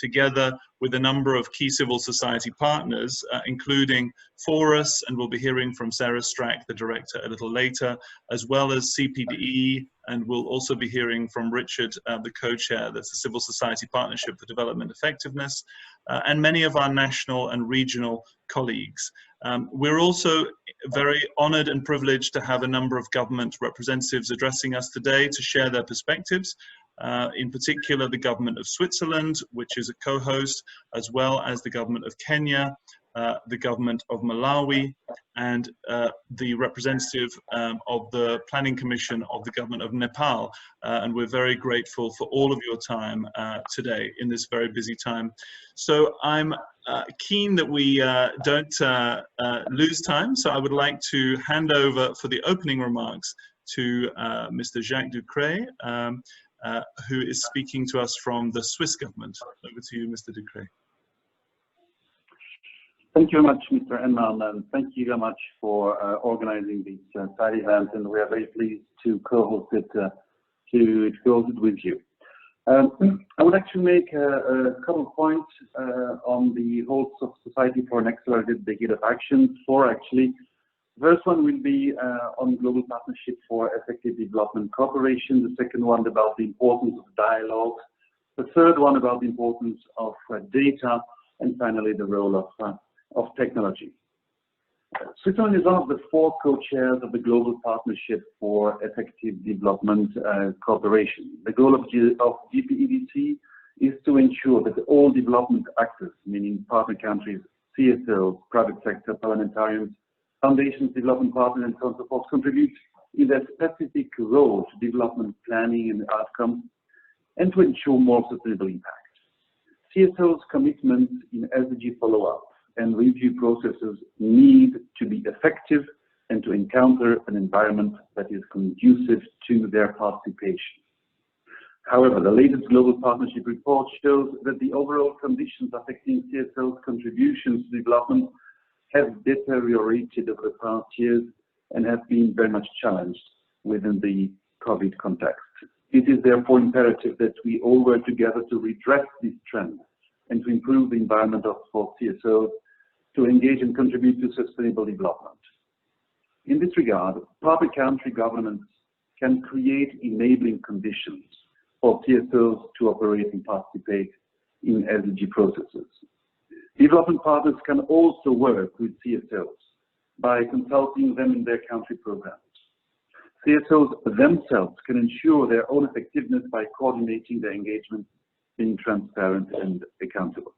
together with a number of key civil society partners, including Forus, and we'll be hearing from Sarah Strack, the director, a little later, as well as CPDE, and we'll also be hearing from Richard, the co-chair, that's the Civil Society Partnership for Development Effectiveness, and many of our national and regional colleagues. We're also very honored and privileged to have a number of government representatives addressing us today to share their perspectives. In particular, the government of Switzerland, which is a co-host, as well as the government of Kenya, the government of Malawi, and the representative of the Planning Commission of the government of Nepal. And we're very grateful for all of your time today in this very busy time. So I'm keen that we don't lose time. So I would like to hand over for the opening remarks to Mr. Jacques Ducret, who is speaking to us from the Swiss government. Over to you, Mr. Ducret. Thank you very much, Mr. Enman, and thank you very much for organizing this side event, and we are very pleased to co-host it, with you. I would actually make a couple of points on the whole of Society for an Accelerated Decade of Action. The first one will be on global partnership for effective development cooperation. The second one about the importance of dialogue. The third one about the importance of data, and finally the role of technology. Switzerland is one of the 4 co-chairs of the Global Partnership for Effective Development Cooperation. The goal of GPEDC is to ensure that all development actors, meaning partner countries, CSOs, private sector, parliamentarians, foundations, development partners, and so on and so forth, contribute in their specific role to development planning and outcomes, and to ensure more sustainable impact. CSOs' commitments in SDG follow-up and review processes need to be effective and to encounter an environment that is conducive to their participation. However, the latest Global Partnership report shows that the overall conditions affecting CSOs' contributions to development have deteriorated over the past years and have been very much challenged within the COVID context. It is therefore imperative that we all work together to redress this trend and to improve the environment for CSOs to engage and contribute to sustainable development. In this regard, public country governments can create enabling conditions for CSOs to operate and participate in SDG processes. Development partners can also work with CSOs by consulting them in their country programs. CSOs themselves can ensure their own effectiveness by coordinating their engagement, being transparent and accountable.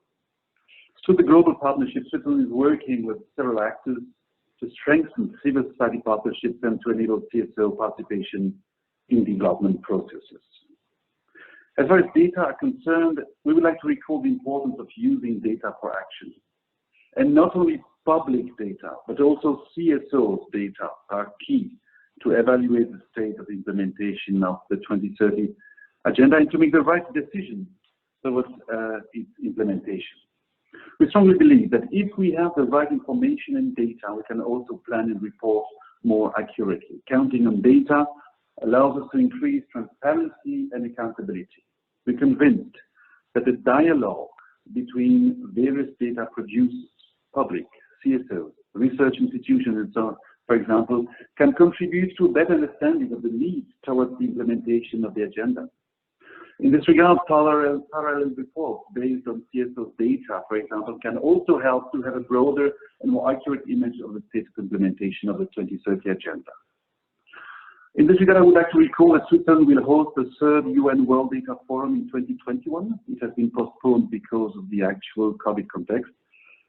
Through the Global Partnership, Switzerland is working with several actors to strengthen civil society partnerships and to enable CSO participation in development processes. As far as data are concerned, we would like to recall the importance of using data for action. And not only public data, but also CSO's data are key to evaluate the state of implementation of the 2030 agenda and to make the right decisions towards its implementation. We strongly believe that if we have the right information and data, we can also plan and report more accurately. Counting on data allows us to increase transparency and accountability. We're convinced that the dialogue between various data producers, public, CSOs, research institutions, and so on, for example, can contribute to a better understanding of the needs towards the implementation of the agenda. In this regard, parallel reports based on CSO data, for example, can also help to have a broader and more accurate image of the state of implementation of the 2030 agenda. In this regard, I would like to recall that Switzerland will host the 3rd UN World Data Forum in 2021. It has been postponed because of the actual COVID context,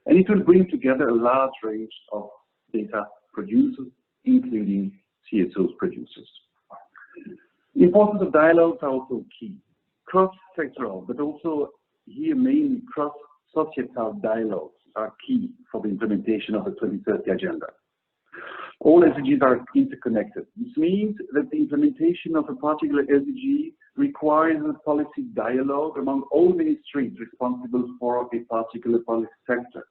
and it will bring together a large range of data producers, including CSOs producers. The importance of dialogues are also key. Cross-sectoral, but also here mainly cross-societal dialogues are key for the implementation of the 2030 agenda. All SDGs are interconnected. This means that the implementation of a particular SDG requires a policy dialogue among all ministries responsible for a particular policy sector.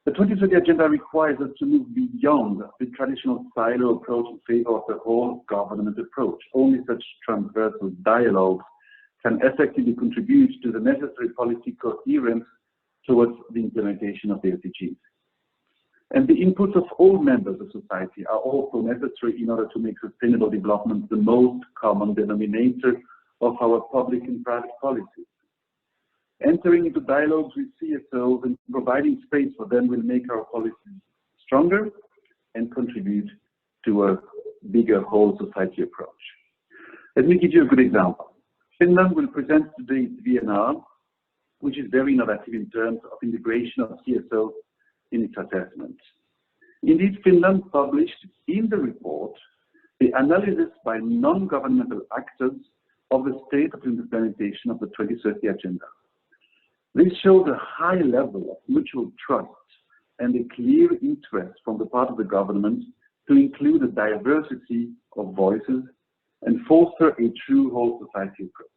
The 2030 agenda requires us to move beyond the traditional silo approach in favor of the whole government approach. Only such transversal dialogues can effectively contribute to the necessary policy coherence towards the implementation of the SDGs. And the inputs of all members of society are also necessary in order to make sustainable development the most common denominator of our public and private policies. Entering into dialogues with CSOs and providing space for them will make our policies stronger and contribute to a bigger whole society approach. Let me give you a good example. Finland will present today's VNR, which is very innovative in terms of integration of CSOs in its assessment. Indeed, Finland published in the report the analysis by non-governmental actors of the state of implementation of the 2030 Agenda. This shows a high level of mutual trust and a clear interest from the part of the government to include a diversity of voices and foster a true whole society approach.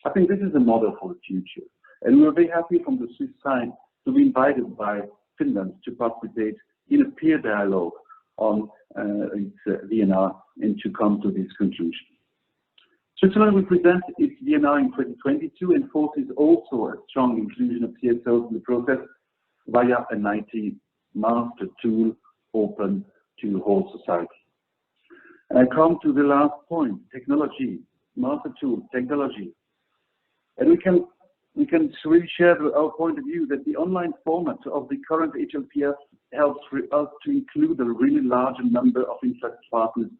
I think this is a model for the future, and we are very happy from the Swiss side to be invited by Finland to participate in a peer dialogue on its VNR and to come to this conclusion. Switzerland will present its VNR in 2022 and forces also a strong inclusion of CSOs in the process via an IT master tool open to the whole society. And I come to the last point, technology, master tool, technology. And we can really share our point of view that the online format of the current HLPF helps us to include a really large number of interested partners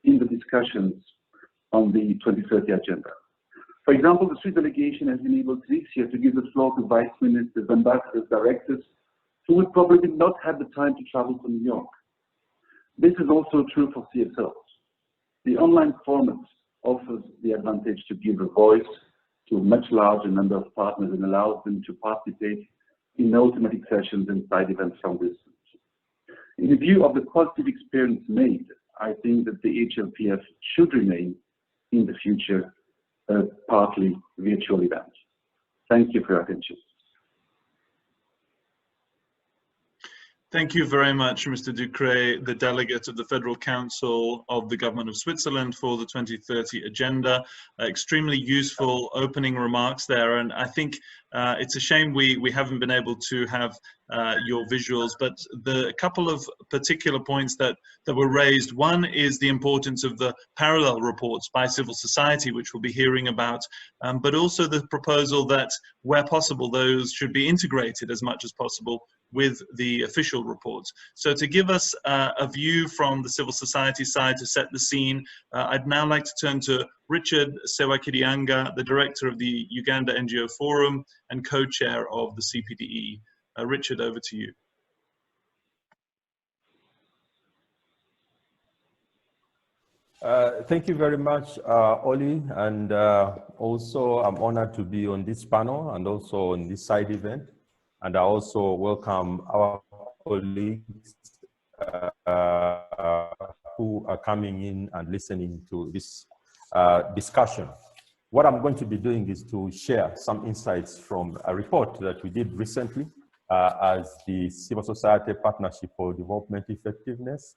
in the discussions on the 2030 Agenda. For example, the Swiss delegation has been able this year to give the floor to vice ministers, ambassadors, directors who would probably not have the time to travel to New York. This is also true for CSOs. The online format offers the advantage to give a voice to a much larger number of partners and allows them to participate in automatic sessions and side events from distance. In the view of the positive experience made, I think that the HLPF should remain in the future a partly virtual event. Thank you for your attention. Thank you very much, Mr. Ducret, the delegate of the Federal Council of the Government of Switzerland for the 2030 Agenda. Extremely useful opening remarks there, and I think it's a shame we haven't been able to have your visuals, but the couple of particular points that were raised. One is the importance of the parallel reports by civil society, which we'll be hearing about, but also the proposal that where possible, those should be integrated as much as possible with the official reports. So to give us a view from the civil society side to set the scene, I'd now like to turn to Richard Sewakirianga, the director of the Uganda NGO Forum and co-chair of the CPDE. Richard, over to you. Thank you very much, Oli, and also I'm honored to be on this panel and also on this side event. And I also welcome our colleagues who are coming in and listening to this discussion. What I'm going to be doing is to share some insights from a report that we did recently as the Civil Society Partnership for Development Effectiveness.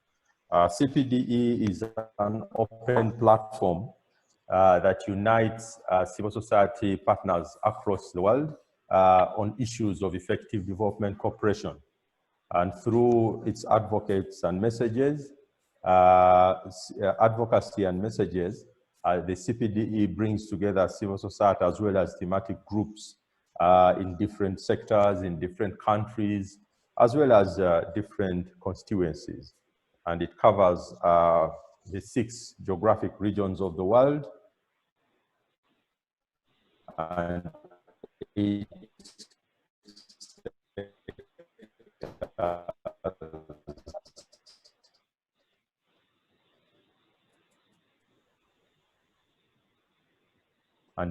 CPDE is an open platform that unites civil society partners across the world on issues of effective development cooperation. And through its advocates and messages, advocacy and messages, the CPDE brings together civil society as well as thematic groups in different sectors, in different countries, as well as different constituencies. And it covers the 6 geographic regions of the world. And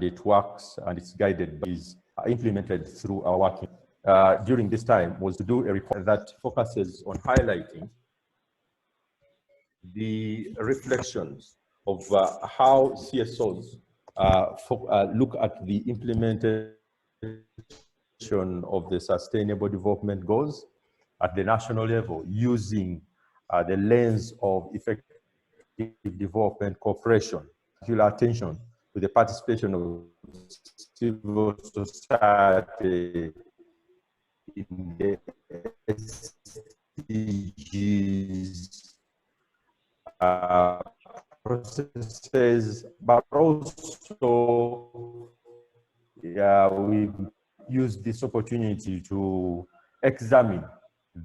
it works and it's guided by, is implemented through our working during this time was to do a report that focuses on highlighting the reflections of how CSOs look at the implementation of the Sustainable Development Goals at the national level using the lens of effective development cooperation, particular attention to the participation of civil society in the SDGs processes, but also we use this opportunity to examine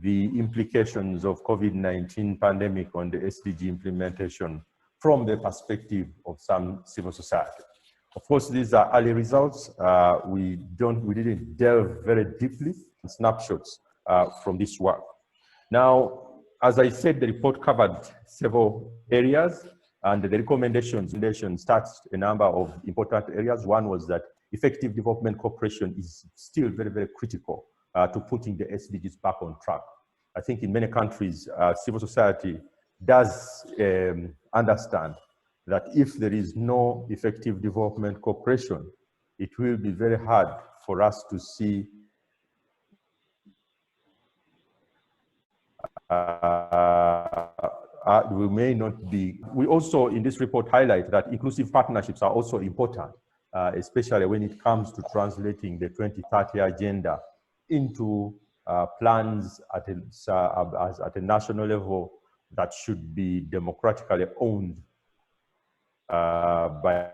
the implications of COVID-19 pandemic on the SDG implementation from the perspective of some civil society. Of course, these are early results. We didn't delve very deeply in snapshots from this work. Now, as I said, the report covered several areas, and the recommendations starts a number of important areas. One was that effective development cooperation is still very, very critical to putting the SDGs back on track. I think in many countries, civil society does understand that if there is no effective development cooperation, it will be very hard for us to see we may not be. We also in this report highlight that inclusive partnerships are also important, especially when it comes to translating the 2030 agenda into plans at a national level that should be democratically owned by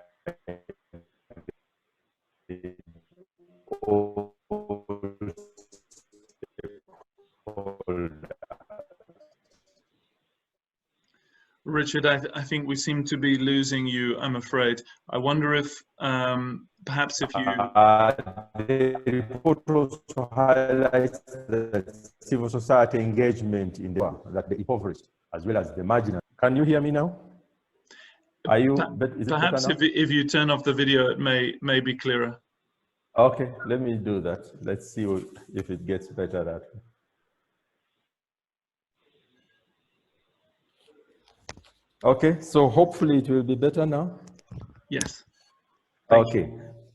all stakeholders. Richard, I think we seem to be losing you, I'm afraid. I wonder if perhaps if you... The report also highlights the civil society engagement in the impoverished as well as the marginal. Can you hear me now? Are you? Perhaps if you turn off the video, it may be clearer. Okay, let me do that. Let's see if it gets better that way. Okay, so hopefully it will be better now. Yes. Okay,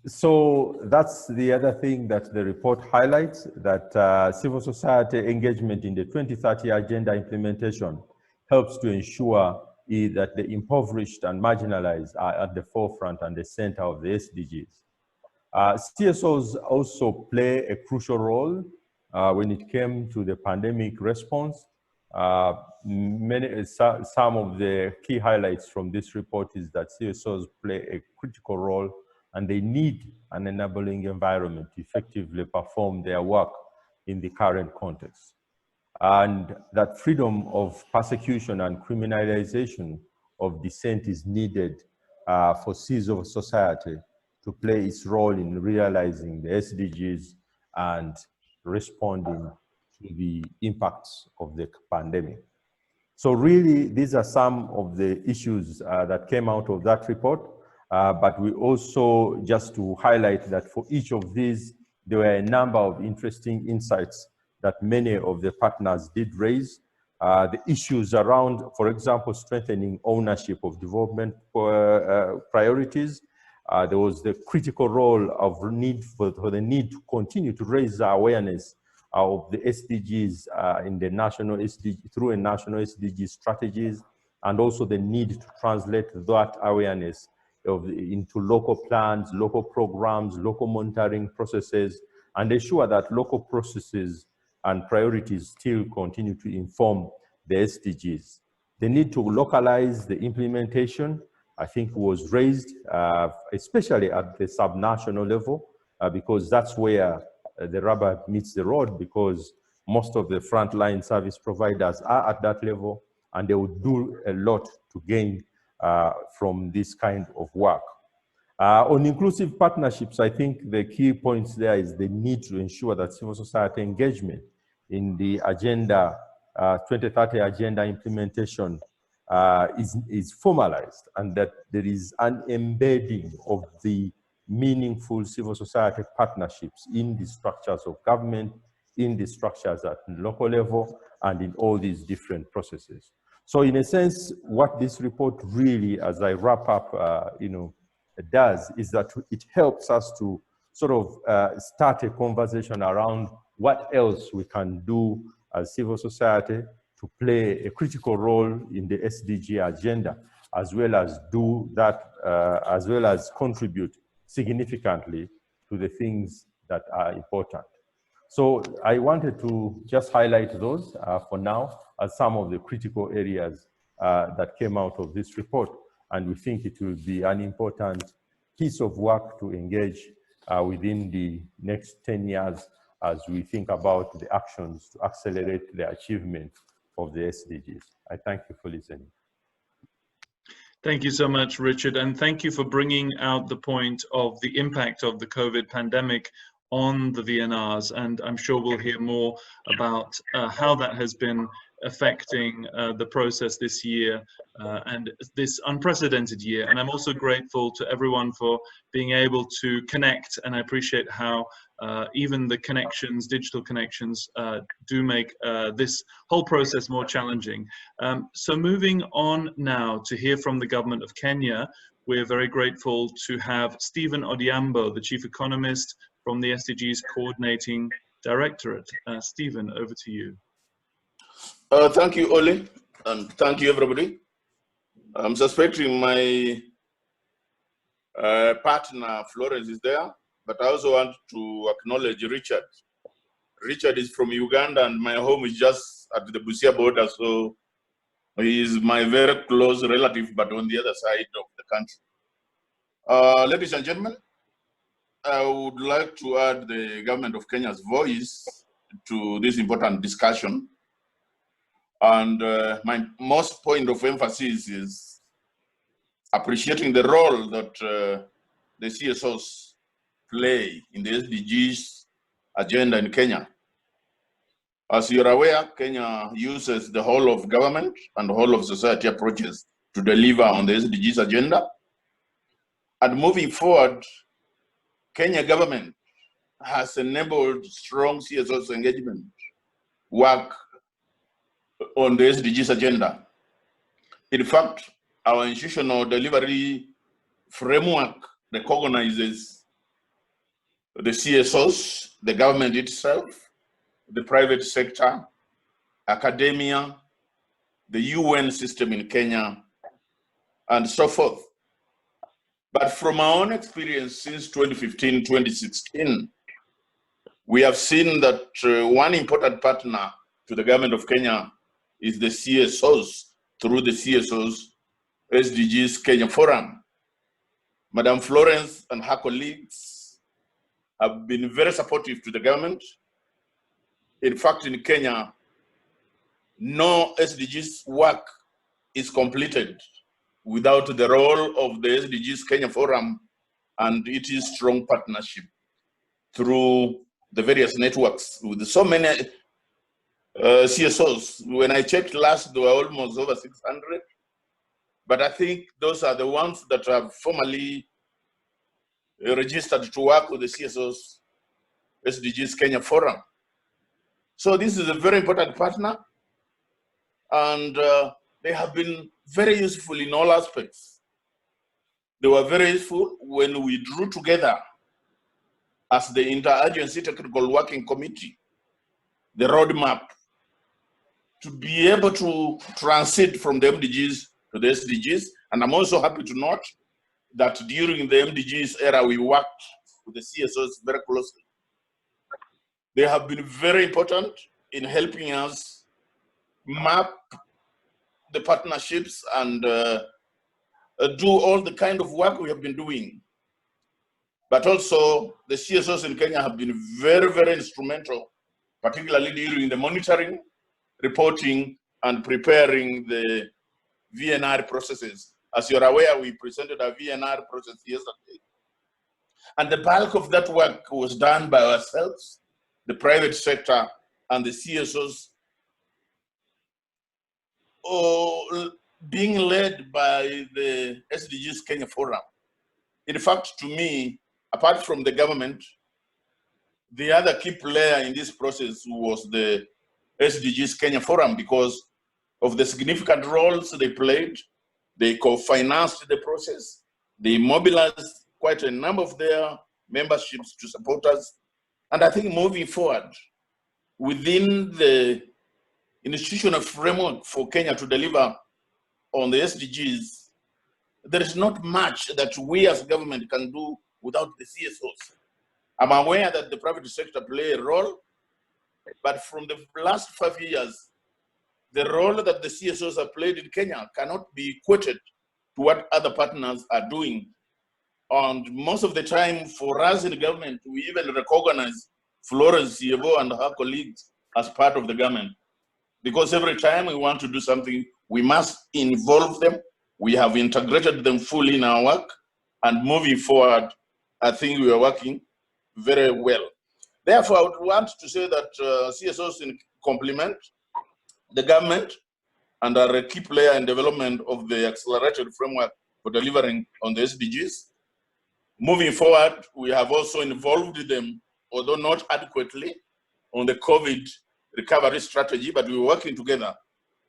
so that's the other thing that the report highlights, that civil society engagement in the 2030 agenda implementation helps to ensure that the impoverished and marginalized are at the forefront and the center of the SDGs. CSOs also play a crucial role when it came to the pandemic response. Some of the key highlights from this report is that CSOs play a critical role and they need an enabling environment to effectively perform their work in the current context. And that freedom of persecution and criminalization of dissent is needed for civil society to play its role in realizing the SDGs and responding to the impacts of the pandemic. So really, these are some of the issues that came out of that report. But we also, just to highlight that for each of these, there were a number of interesting insights that many of the partners did raise. The issues around, for example, strengthening ownership of development priorities. There was the critical role of the need to continue to raise awareness of the SDGs in the national SDG, through a national SDG strategies, and also the need to translate that awareness into local plans, local programs, local monitoring processes, and ensure that local processes and priorities still continue to inform the SDGs. The need to localize the implementation, I think, was raised, especially at the subnational level, because that's where the rubber meets the road, because most of the frontline service providers are at that level, and they will do a lot to gain from this kind of work. On inclusive partnerships, I think the key points there is the need to ensure that civil society engagement in the agenda, 2030 agenda implementation is formalized, and that there is an embedding of the meaningful civil society partnerships in the structures of government, in the structures at local level, and in all these different processes. So in a sense, what this report really, as I wrap up, does is that it helps us to sort of start a conversation around what else we can do as civil society to play a critical role in the SDG agenda, as well as do that, as well as contribute significantly to the things that are important. So I wanted to just highlight those for now as some of the critical areas that came out of this report. And we think it will be an important piece of work to engage within the next 10 years as we think about the actions to accelerate the achievement of the SDGs. I thank you for listening. Thank you so much, Richard, and thank you for bringing out the point of the impact of the COVID pandemic on the VNRs, and I'm sure we'll hear more about how that has been affecting the process this year and this unprecedented year. And I'm also grateful to everyone for being able to connect, and I appreciate how even the connections, digital connections, do make this whole process more challenging. So moving on now to hear from the government of Kenya, we're very grateful to have Stephen Odhiambo, the Chief Economist from the SDGs Coordinating Directorate. Stephen, over to you. Thank you, Ole, and thank you, everybody. I'm suspecting my partner, Florence, is there, but I also want to acknowledge Richard. Richard is from Uganda, and my home is just at the Busia border, so he is my very close relative, but on the other side of the country. Ladies and gentlemen, I would like to add the government of Kenya's voice to this important discussion. And my most point of emphasis is appreciating the role that the CSOs play in the SDGs agenda in Kenya. As you're aware, Kenya uses the whole of government and whole of society approaches to deliver on the SDGs agenda. And moving forward, Kenya government has enabled strong CSOs engagement work on the SDGs agenda. In fact, our institutional delivery framework recognizes the CSOs, the government itself, the private sector, academia, the UN system in Kenya, and so forth. But from our own experience since 2015, 2016, we have seen that one important partner to the government of Kenya is the CSOs through the CSOs SDGs Kenya Forum. Madam Florence and her colleagues have been very supportive to the government. In fact, in Kenya, no SDGs work is completed without the role of the SDGs Kenya Forum and its strong partnership through the various networks with so many CSOs. When I checked last, there were almost over 600, but I think those are the ones that have formally registered to work with the CSOs SDGs Kenya Forum. So this is a very important partner, and they have been very useful in all aspects. They were very useful when we drew together as the Interagency Technical Working Committee, the roadmap to be able to transit from the MDGs to the SDGs. And I'm also happy to note that during the MDGs era, we worked with the CSOs very closely. They have been very important in helping us map the partnerships and do all the kind of work we have been doing. But also the CSOs in Kenya have been very, very instrumental, particularly during the monitoring, reporting, and preparing the VNR processes. As you're aware, we presented a VNR process yesterday. And the bulk of that work was done by ourselves, the private sector, and the CSOs, being led by the SDGs Kenya Forum. In fact, to me, apart from the government, the other key player in this process was the SDGs Kenya Forum because of the significant roles they played. They co-financed the process. They mobilized quite a number of their memberships to support us. And I think moving forward, within the institutional framework for Kenya to deliver on the SDGs, there is not much that we as government can do without the CSOs. I'm aware that the private sector play a role, but from the last 5 years, the role that the CSOs have played in Kenya cannot be equated to what other partners are doing. And most of the time for us in the government, we even recognize Florence Yebo and her colleagues as part of the government. Because every time we want to do something, we must involve them. We have integrated them fully in our work, and moving forward, I think we are working very well. Therefore, I would want to say that CSOs complement the government and are a key player in development of the accelerated framework for delivering on the SDGs. Moving forward, we have also involved them, although not adequately, on the COVID recovery strategy, but we're working together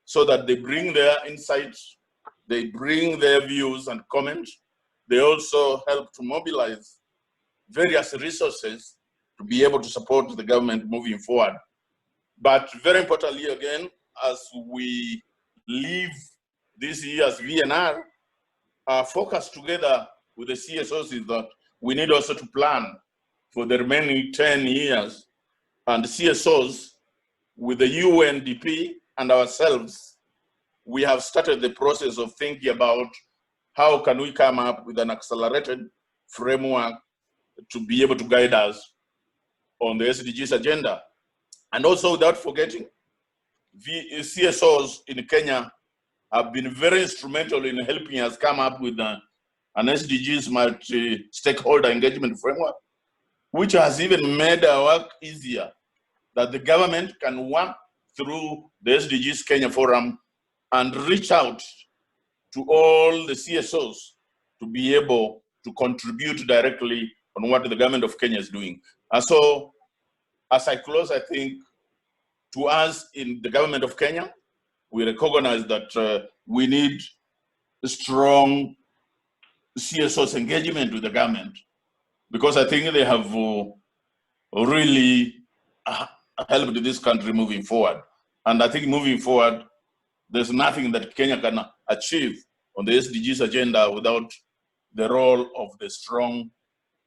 so that they bring their insights, they bring their views and comments. They also help to mobilize various resources to be able to support the government moving forward. But very importantly, again, as we leave this year's VNR, our focus together with the CSOs is that we need also to plan for the remaining 10 years. And the CSOs, with the UNDP and ourselves, we have started the process of thinking about how can we come up with an accelerated framework to be able to guide us on the SDGs agenda. And also, without forgetting, the CSOs in Kenya have been very instrumental in helping us come up with an SDGs multi-stakeholder engagement framework, which has even made our work easier, that the government can work through the SDGs Kenya Forum and reach out to all the CSOs to be able to contribute directly on what the government of Kenya is doing. And so, as I close, I think to us in the government of Kenya, we recognize that we need a strong CSOs engagement with the government, because I think they have really helped this country moving forward. And I think moving forward, there's nothing that Kenya can achieve on the SDGs agenda without the role of the strong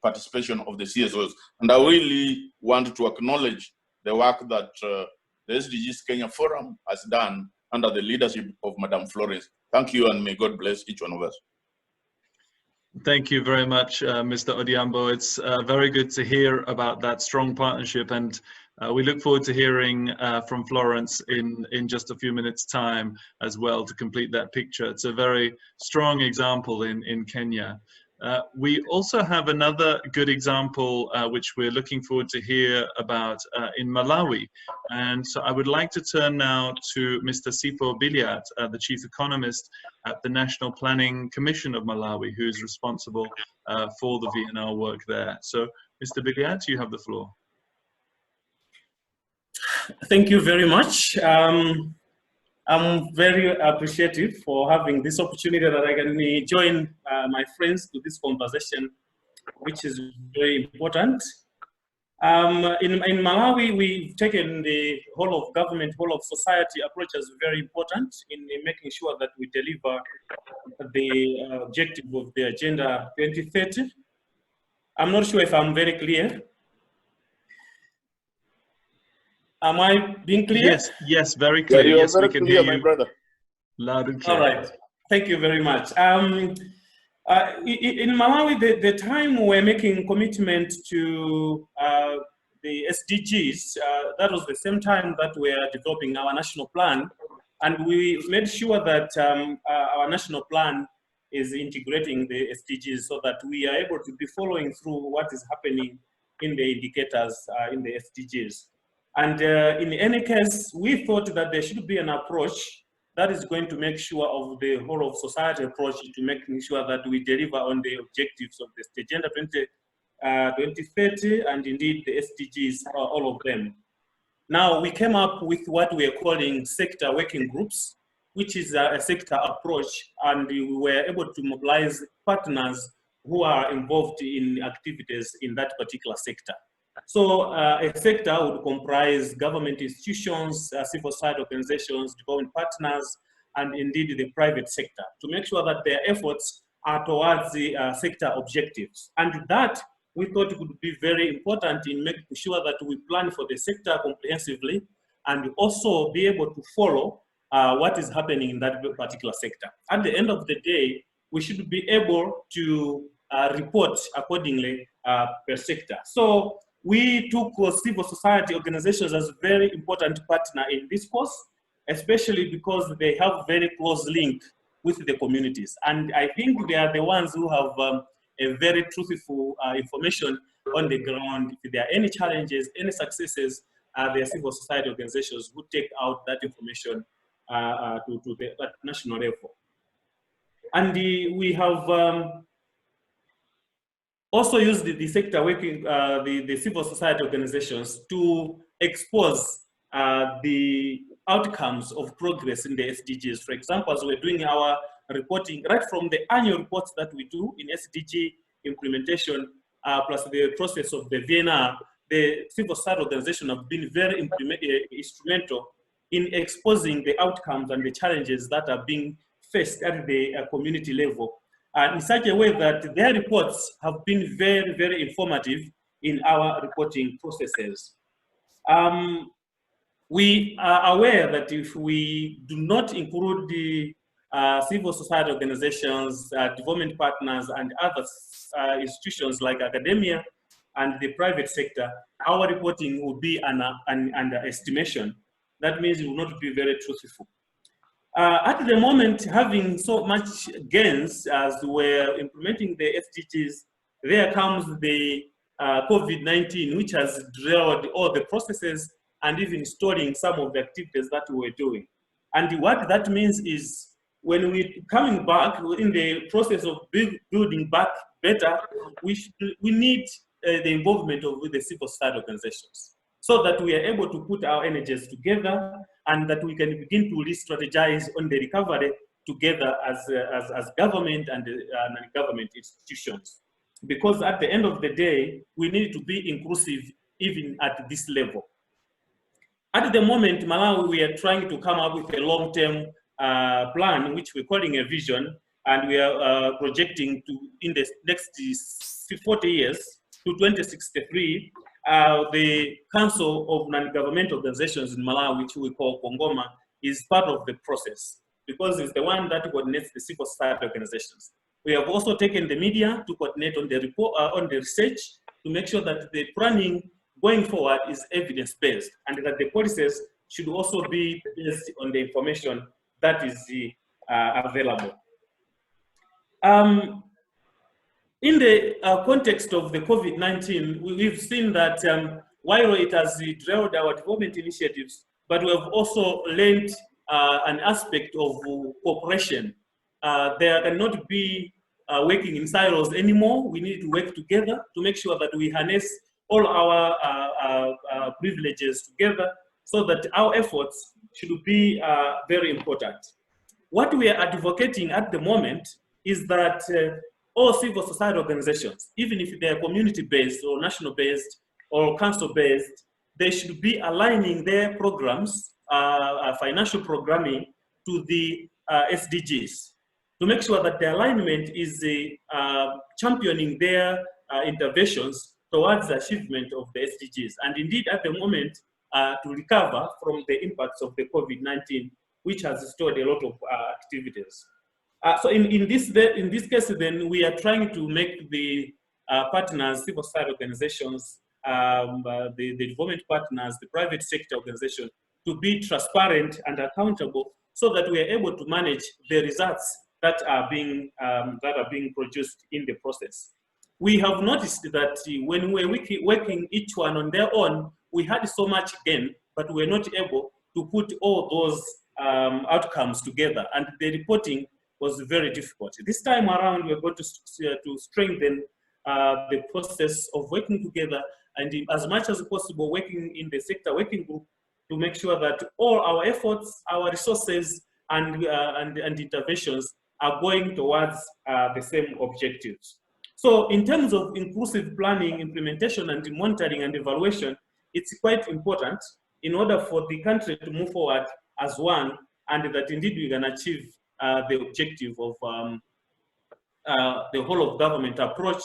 participation of the CSOs. And I really want to acknowledge the work that the SDGs Kenya Forum has done under the leadership of Madam Florence. Thank you, and may God bless each one of us. Thank you very much, Mr. Odhiambo. It's very good to hear about that strong partnership, and we look forward to hearing from Florence in just a few minutes' time as well to complete that picture. It's a very strong example in Kenya. We also have another good example which we're looking forward to hear about in Malawi. And so I would like to turn now to Mr. Sipho Biliat, the Chief Economist at the National Planning Commission of Malawi, who is responsible for the VNR work there. So Mr. Biliat, you have the floor. Thank you very much. I'm very appreciative for having this opportunity that I can join my friends to this conversation, which is very important. In Malawi, we've taken the whole of government, whole of society approach as very important in making sure that we deliver the objective of the Agenda 2030. I'm not sure if I'm very clear. Am I being clear? Yes, yes, very clear. Yeah, yes, very we can clear, hear you. my brother. Loud and clear. All right. Thank you very much. In Malawi, the time we're making commitment to the SDGs, that was the same time that we're developing our national plan. And we made sure that our national plan is integrating the SDGs so that we are able to be following through what is happening in the indicators in the SDGs. And in any case, we thought that there should be an approach that is going to make sure of the whole of society approach to making sure that we deliver on the objectives of the Agenda 2030 and indeed the SDGs, all of them. Now we came up with what we are calling sector working groups, which is a sector approach, and we were able to mobilize partners who are involved in activities in that particular sector. So a sector would comprise government institutions, civil society organizations, development partners, and indeed the private sector, to make sure that their efforts towards the sector objectives. And that we thought would be very important in making sure that we plan for the sector comprehensively and also be able to follow what is happening in that particular sector. At the end of the day, we should be able to report accordingly per sector. So we took civil society organizations as a very important partner in this course, especially because they have very close link with the communities. And I think they are the ones who have a very truthful information on the ground. If there are any challenges, any successes, there are civil society organizations who take out that information to the national level. And we have also used the sector working, the civil society organizations to expose the outcomes of progress in the SDGs. For example, as we're doing our reporting, right from the annual reports that we do in SDG implementation, plus the process of the VNR, the civil society organizations have been very instrumental in exposing the outcomes and the challenges that are being faced at the community level, in such a way that their reports have been very, very informative in our reporting processes. We are aware that if we do not include the civil society organizations, development partners, and other institutions like academia and the private sector, our reporting will be an underestimation. That means it will not be very truthful. At the moment, having so much gains as we're implementing the SDGs, there comes the COVID-19, which has derailed all the processes and even stalling some of the activities that we were doing. And what that means is when we're coming back in the process of building back better, we need the involvement of the civil society organizations so that we are able to put our energies together and that we can begin to re-strategize on the recovery together as government and non-government institutions. Because at the end of the day, we need to be inclusive even at this level. At the moment, Malawi, we are trying to come up with a long-term plan, which we're calling a vision, and we are projecting to, in the next 40 years, to 2063, the Council of Non-Governmental Organizations in Malawi, which we call Kongoma, is part of the process because it's the one that coordinates the civil society organizations. We have also taken the media to coordinate on the report, on the research, to make sure that the planning going forward is evidence-based and that the policies should also be based on the information that is available. In the context of the COVID-19, we've seen that while it has derailed our development initiatives, but we have also learned an aspect of cooperation. There cannot be working in silos anymore. We need to work together to make sure that we harness all our privileges together so that our efforts should be very important. What we are advocating at the moment is that all civil society organizations, even if they are community-based or national-based or council-based, they should be aligning their programs, financial programming, to the SDGs, to make sure that the alignment is championing their interventions towards the achievement of the SDGs. And indeed, at the moment, to recover from the impacts of the COVID-19, which has stored a lot of activities. So in this case, then, we are trying to make the partners, civil society organizations, the development partners, the private sector organization, to be transparent and accountable so that we are able to manage the results that are being produced in the process. We have noticed that when we're working each one on their own, we had so much gain, but we're not able to put all those outcomes together, and the reporting was very difficult. This time around, we're going to strengthen the process of working together and as much as possible working in the sector working group to make sure that all our efforts, our resources, and interventions are going towards the same objectives. So in terms of inclusive planning, implementation, and monitoring and evaluation, it's quite important in order for the country to move forward as one, and that indeed we can achieve the objective of the whole of government approach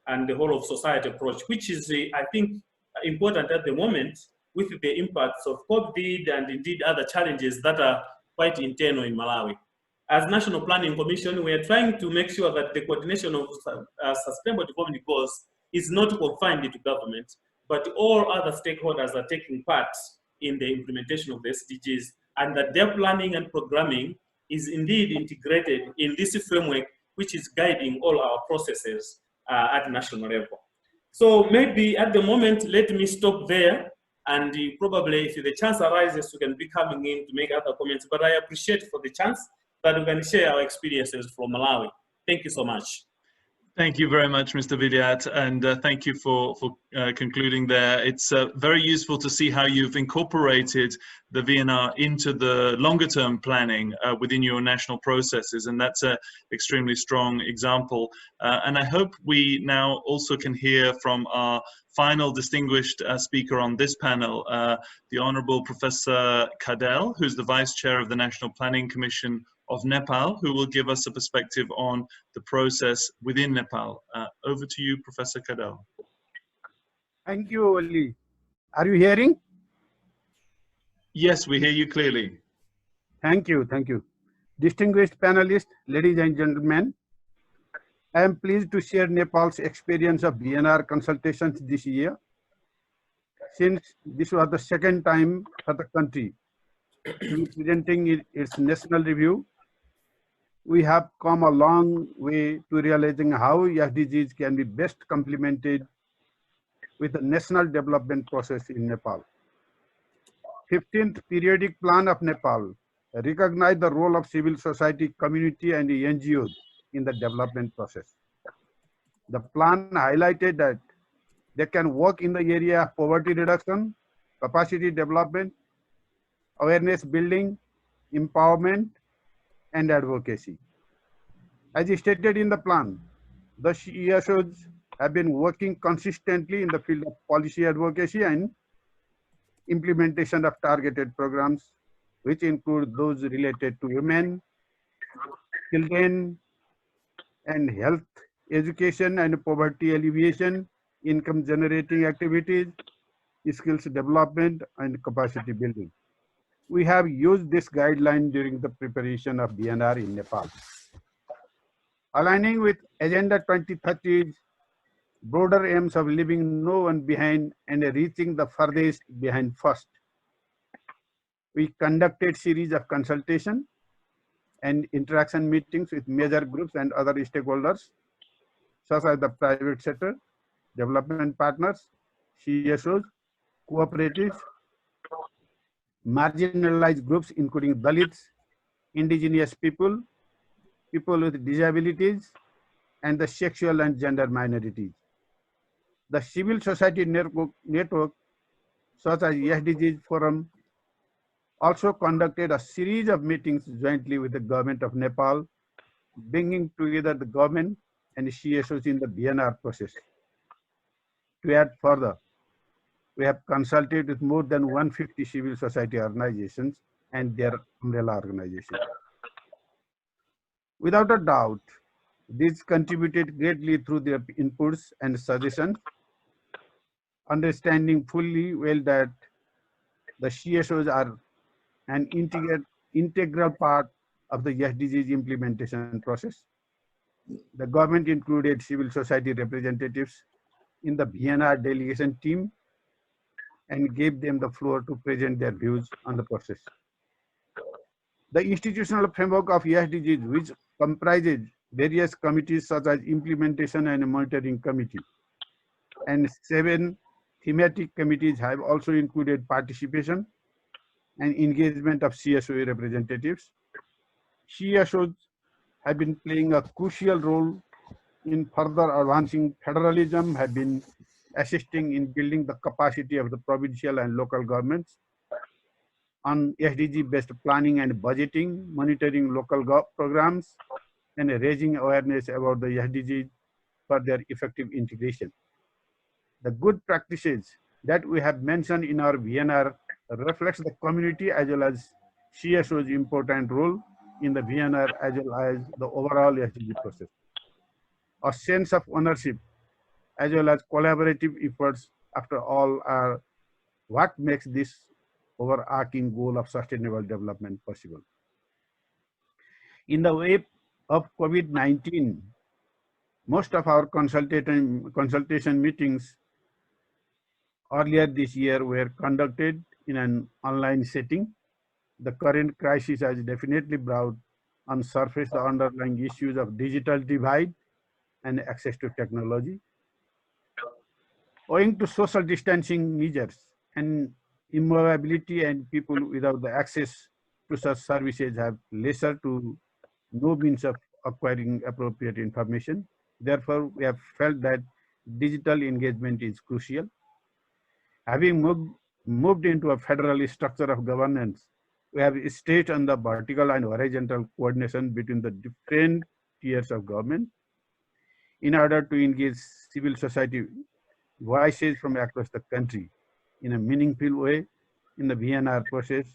and the whole of society approach, which is, I think, important at the moment with the impacts of COVID and indeed other challenges that are quite internal in Malawi. As National Planning Commission, we are trying to make sure that the coordination of sustainable development goals is not confined to government, but all other stakeholders are taking part in the implementation of the SDGs, and that their planning and programming is indeed integrated in this framework, which is guiding all our processes at national level. So maybe at the moment, let me stop there, and probably if the chance arises, we can be coming in to make other comments, but I appreciate for the chance that we can share our experiences from Malawi. Thank you so much. Thank you very much, Mr. Vidyat, and thank you for concluding there. It's very useful to see how you've incorporated the VNR into the longer-term planning within your national processes, and that's an extremely strong example. And I hope we now also can hear from our final distinguished speaker on this panel, the Honorable Professor Kadel, who's the Vice Chair of the National Planning Commission of Nepal, who will give us a perspective on the process within Nepal. Over to you, Professor Kadel. Thank you, Ali. Are you hearing? Yes, we hear you clearly. Thank you, thank you. Distinguished panelists, ladies and gentlemen, I am pleased to share Nepal's experience of VNR consultations this year, since this was the second time for the country to be presenting its national review. We have come a long way to realizing how SDGs can be best complemented with the national development process in Nepal. 15th Periodic Plan of Nepal recognized the role of civil society, community, and the NGOs in the development process. The plan highlighted that they can work in the area of poverty reduction, capacity development, awareness building, empowerment, and advocacy. As stated in the plan, the CSOs have been working consistently in the field of policy advocacy and implementation of targeted programs, which include those related to women, children, and health, education and poverty alleviation, income generating activities, skills development, and capacity building. We have used this guideline during the preparation of VNR in Nepal. Aligning with Agenda 2030's broader aims of leaving no one behind and reaching the furthest behind first, we conducted series of consultation and interaction meetings with major groups and other stakeholders, such as the private sector, development partners, CSOs, cooperatives, marginalized groups including Dalits, indigenous people, people with disabilities, and the sexual and gender minorities. The civil society network such as SDGs Forum also conducted a series of meetings jointly with the government of Nepal, bringing together the government and CSOs in the VNR process. To add further, we have consulted with more than 150 civil society organizations and their umbrella organizations. Without a doubt, these contributed greatly through their inputs and suggestions, understanding fully well that the CSOs are an integral part of the SDGs implementation process. The government included civil society representatives in the VNR delegation team and gave them the floor to present their views on the process. The institutional framework of SDGs, which comprises various committees such as Implementation and Monitoring Committee, and 7 thematic committees, have also included participation and engagement of CSO representatives. CSOs have been playing a crucial role in further advancing federalism, have been assisting in building the capacity of the provincial and local governments on SDG-based planning and budgeting, monitoring local programs, and raising awareness about the SDGs for their effective integration. The good practices that we have mentioned in our VNR reflects the community as well as CSO's important role in the VNR as well as the overall SDG process. a sense of ownership, as well as collaborative efforts, after all, are what makes this overarching goal of sustainable development possible. In the wake of COVID-19, most of our consultation meetings earlier this year were conducted in an online setting. The current crisis has definitely brought on surface the underlying issues of digital divide and access to technology. Owing to social distancing measures and immobility, and people without the access to such services have lesser to no means of acquiring appropriate information. Therefore, we have felt that digital engagement is crucial. Having moved into a federal structure of governance, we have staged on the vertical and horizontal coordination between the different tiers of government in order to engage civil society voices from across the country in a meaningful way. In the VNR process,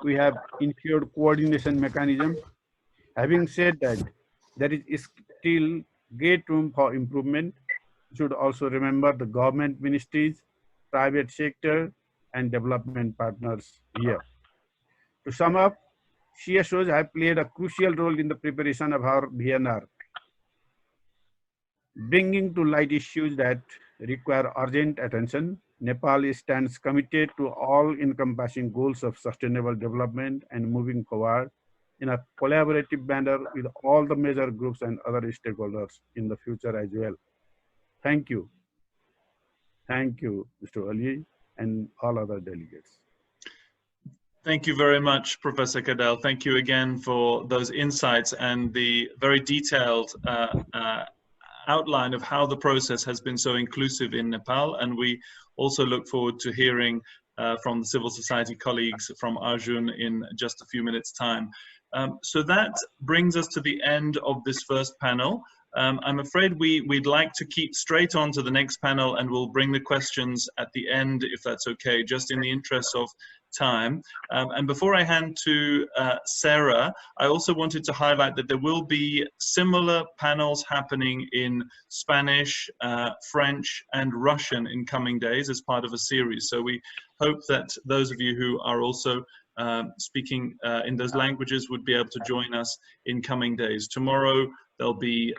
we have ensured coordination mechanism. Having said that, there is still great room for improvement. We should also remember the government ministries, private sector, and development partners here. To sum up, CSOs have played a crucial role in the preparation of our VNR, bringing to light issues that require urgent attention. Nepal stands committed to all encompassing goals of sustainable development and moving forward in a collaborative manner with all the major groups and other stakeholders in the future as well. Thank you. Thank you, Mr. Ali, and all other delegates. Thank you very much, Professor Cadell. Thank you again for those insights and the very detailed outline of how the process has been so inclusive in Nepal. And we also look forward to hearing from the civil society colleagues from Arjun in just a few minutes' time. So that brings us to the end of this first panel. I'm afraid we'd like to keep straight on to the next panel, and we'll bring the questions at the end, if that's okay, just in the interest of time. And before I hand to Sarah, I also wanted to highlight that there will be similar panels happening in Spanish, French, and Russian in coming days as part of a series. So we hope that those of you who are also speaking in those languages would be able to join us in coming days. Tomorrow there'll be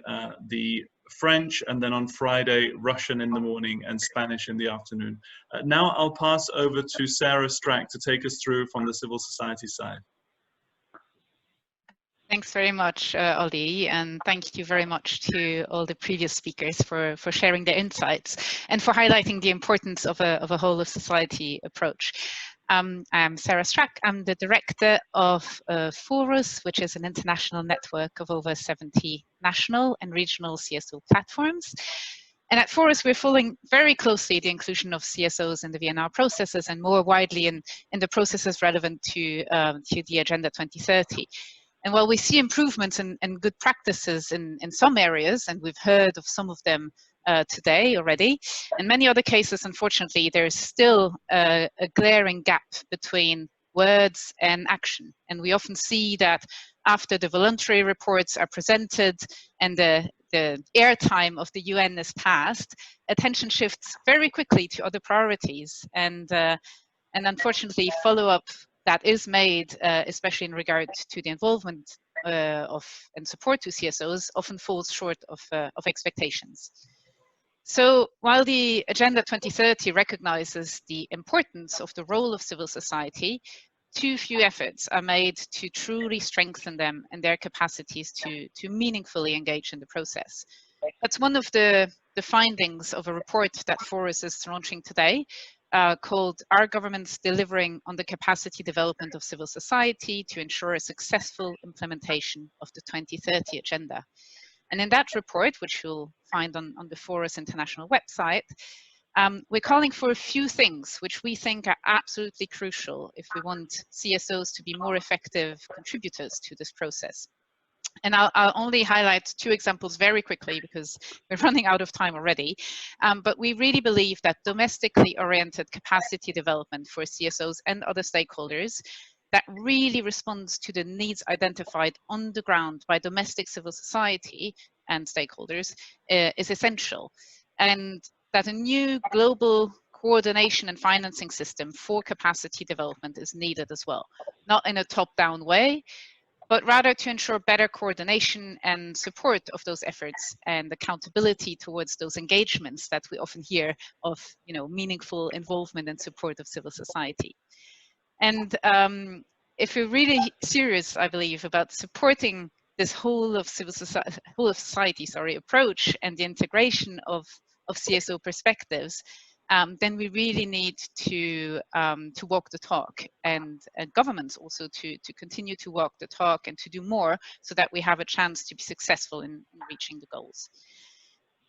the French, and then on Friday, Russian in the morning and Spanish in the afternoon. Now I'll pass over to Sarah Strack to take us through from the civil society side. Thanks very much, Ollie, and thank you very much to all the previous speakers for sharing their insights and for highlighting the importance of a whole of society approach. I'm Sarah Strack. I'm the director of Forus, which is an international network of over 70 national and regional CSO platforms. And at Forus, we're following very closely the inclusion of CSOs in the VNR processes, and more widely in the processes relevant to the Agenda 2030. And while we see improvements and good practices in some areas, and we've heard of some of them today already, in many other cases, unfortunately, there's still a glaring gap between words and action. And we often see that after the voluntary reports are presented and the airtime of the UN is passed, attention shifts very quickly to other priorities. And unfortunately, follow-up that is made, especially in regard to the involvement of and support to CSOs, often falls short of expectations. So while the Agenda 2030 recognizes the importance of the role of civil society, too few efforts are made to truly strengthen them and their capacities to meaningfully engage in the process. That's one of the findings of a report that Forus is launching today, called "Are Governments Delivering on the Capacity Development of Civil Society to Ensure a Successful Implementation of the 2030 Agenda?" And in that report, which you'll find on the Forus International website, we're calling for a few things which we think are absolutely crucial if we want CSOs to be more effective contributors to this process. And I'll only highlight two examples very quickly because we're running out of time already. But we really believe that domestically oriented capacity development for CSOs and other stakeholders that really responds to the needs identified on the ground by domestic civil society and stakeholders is essential, and that a new global coordination and financing system for capacity development is needed as well, not in a top-down way, but rather to ensure better coordination and support of those efforts and accountability towards those engagements that we often hear of, meaningful involvement and support of civil society. And if you're really serious, I believe, about supporting this whole of society approach and the integration of CSO perspectives, then we really need to walk the talk, and governments also to continue to walk the talk and to do more so that we have a chance to be successful in reaching the goals.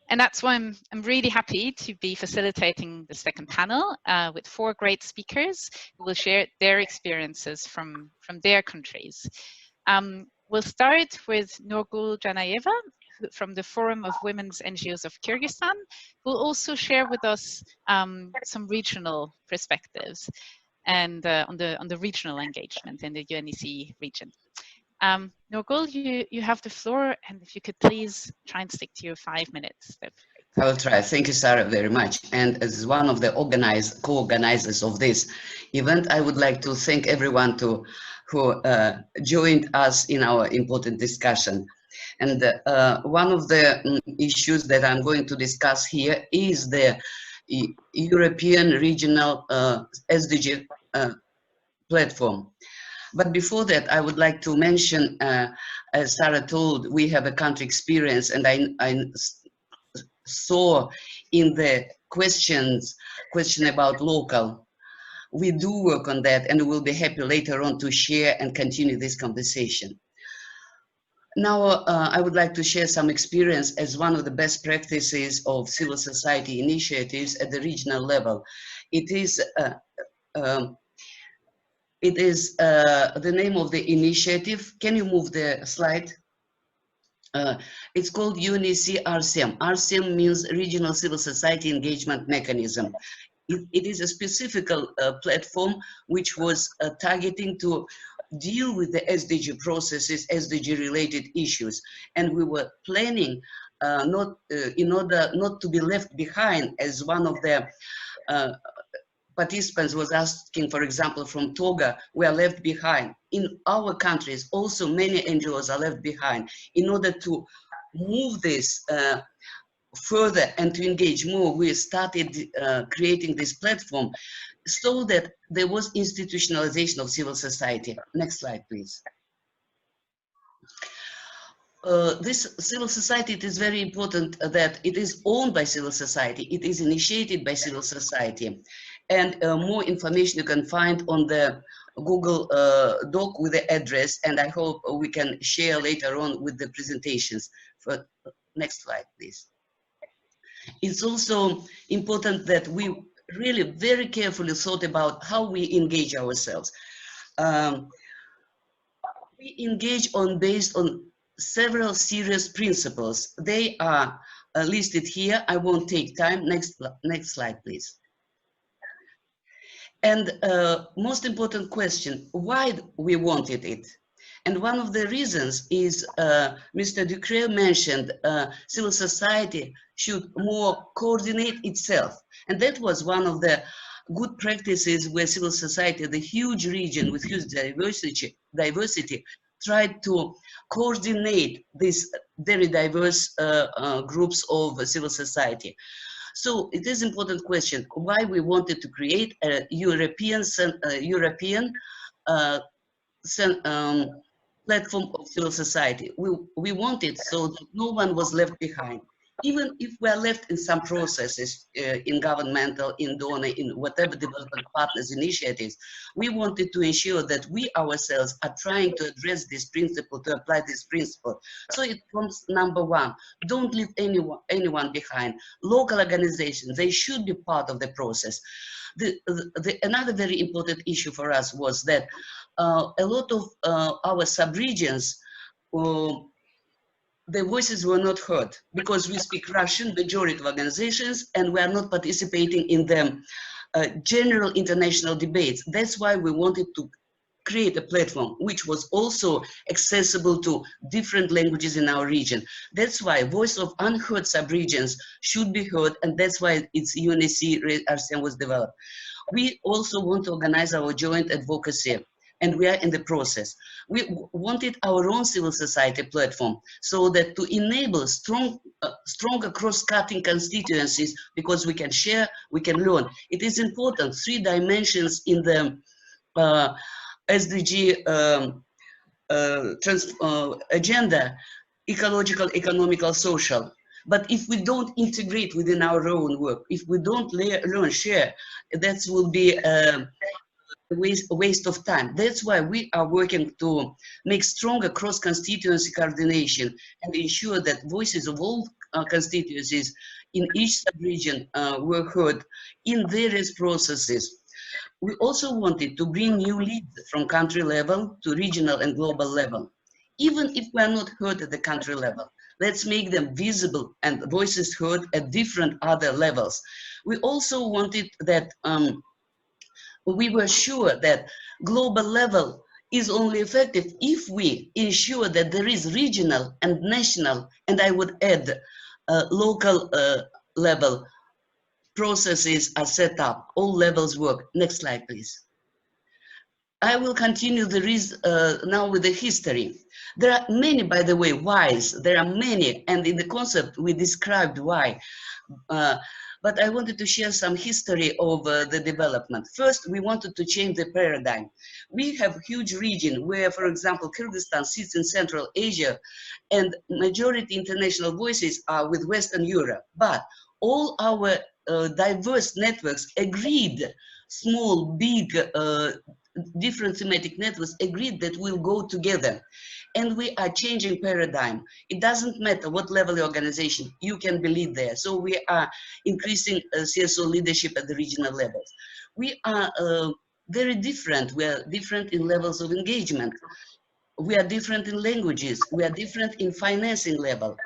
And that's why I'm really happy to be facilitating the second panel with 4 great speakers who will share their experiences from their countries. We'll start with Nurgul Janayeva from the Forum of Women's NGOs of Kyrgyzstan, who will also share with us some regional perspectives and on the regional engagement in the UNEC region. Nurgul, you have the floor, and if you could please try and stick to your 5 minutes. I will try. Thank you, Sarah, very much. And as one of the co-organizers of this event, I would like to thank everyone who joined us in our important discussion. And one of the issues that I'm going to discuss here is the European regional SDG platform. But before that, I would like to mention, as Sarah told, we have a country experience, and I saw in the question about local. We do work on that, and we'll be happy later on to share and continue this conversation. Now, I would like to share some experience as one of the best practices of civil society initiatives at the regional level. It is the name of the initiative. Can you move the slide? It's called UNEC RCM. RCM means Regional Civil Society Engagement Mechanism. It is a specific platform which was targeting to deal with the SDG processes, SDG related issues. And we were planning in order not to be left behind, as one of the participants was asking, for example, from Toga, we are left behind. In our countries, also many NGOs are left behind. In order to move this further and to engage more, we started creating this platform so that there was institutionalization of civil society. Next slide, please. This civil society, it is very important that it is owned by civil society. It is initiated by civil society. And more information you can find on the Google Doc with the address, and I hope we can share later on with the presentations. For next slide, please. It's also important that we really very carefully thought about how we engage ourselves. We engage based on several serious principles. They are listed here. I won't take time. Next slide, please. And most important question, why we wanted it? And one of the reasons is, Mr. Ducreux mentioned, civil society should more coordinate itself. And that was one of the good practices where civil society, the huge region with huge diversity tried to coordinate these very diverse groups of civil society. So it is an important question why we wanted to create a European platform of civil society. We wanted so that no one was left behind. Even if we are left in some processes, in governmental, in donor, in whatever development partners initiatives, we wanted to ensure that we ourselves are trying to address this principle, to apply this principle. So it comes number one, don't leave anyone behind. Local organizations, they should be part of the process. Another very important issue for us was that a lot of our sub-regions, the voices were not heard because we speak Russian, majority of organizations, and we are not participating in the general international debates. That's why we wanted to create a platform which was also accessible to different languages in our region. That's why voice of unheard subregions should be heard, and that's why its UNSC RCM was developed. We also want to organize our joint advocacy, and we are in the process. We wanted our own civil society platform so that to enable stronger cross-cutting constituencies, because we can share, we can learn. It is important, 3 dimensions in the SDG agenda: ecological, economical, social. But if we don't integrate within our own work, if we don't learn, share, that will be a waste of time. That's why we are working to make stronger cross-constituency coordination and ensure that voices of all constituencies in each sub-region were heard in various processes. We also wanted to bring new leads from country level to regional and global level. Even if we are not heard at the country level, let's make them visible and voices heard at different other levels. We also wanted that, we were sure that global level is only effective if we ensure that there is regional and national, and I would add local level processes are set up, all levels work. Next slide, please. I will continue now with the history. There are many, by the way, whys. There are many, and in the concept we described why. But I wanted to share some history of the development. First, we wanted to change the paradigm. We have a huge region where, for example, Kyrgyzstan sits in Central Asia, and majority international voices are with Western Europe. But all our diverse networks agreed, small, big, different thematic networks agreed that we'll go together. And we are changing paradigm. It doesn't matter what level of organization, you can be lead there. So we are increasing CSO leadership at the regional levels. We are very different. We are different in levels of engagement. We are different in languages. We are different in financing level.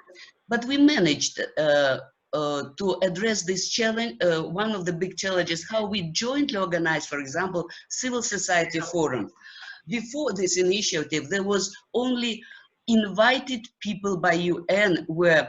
But we managed to address this challenge. One of the big challenges, how we jointly organize, for example, civil society forum. Before this initiative, there was only invited people by UN were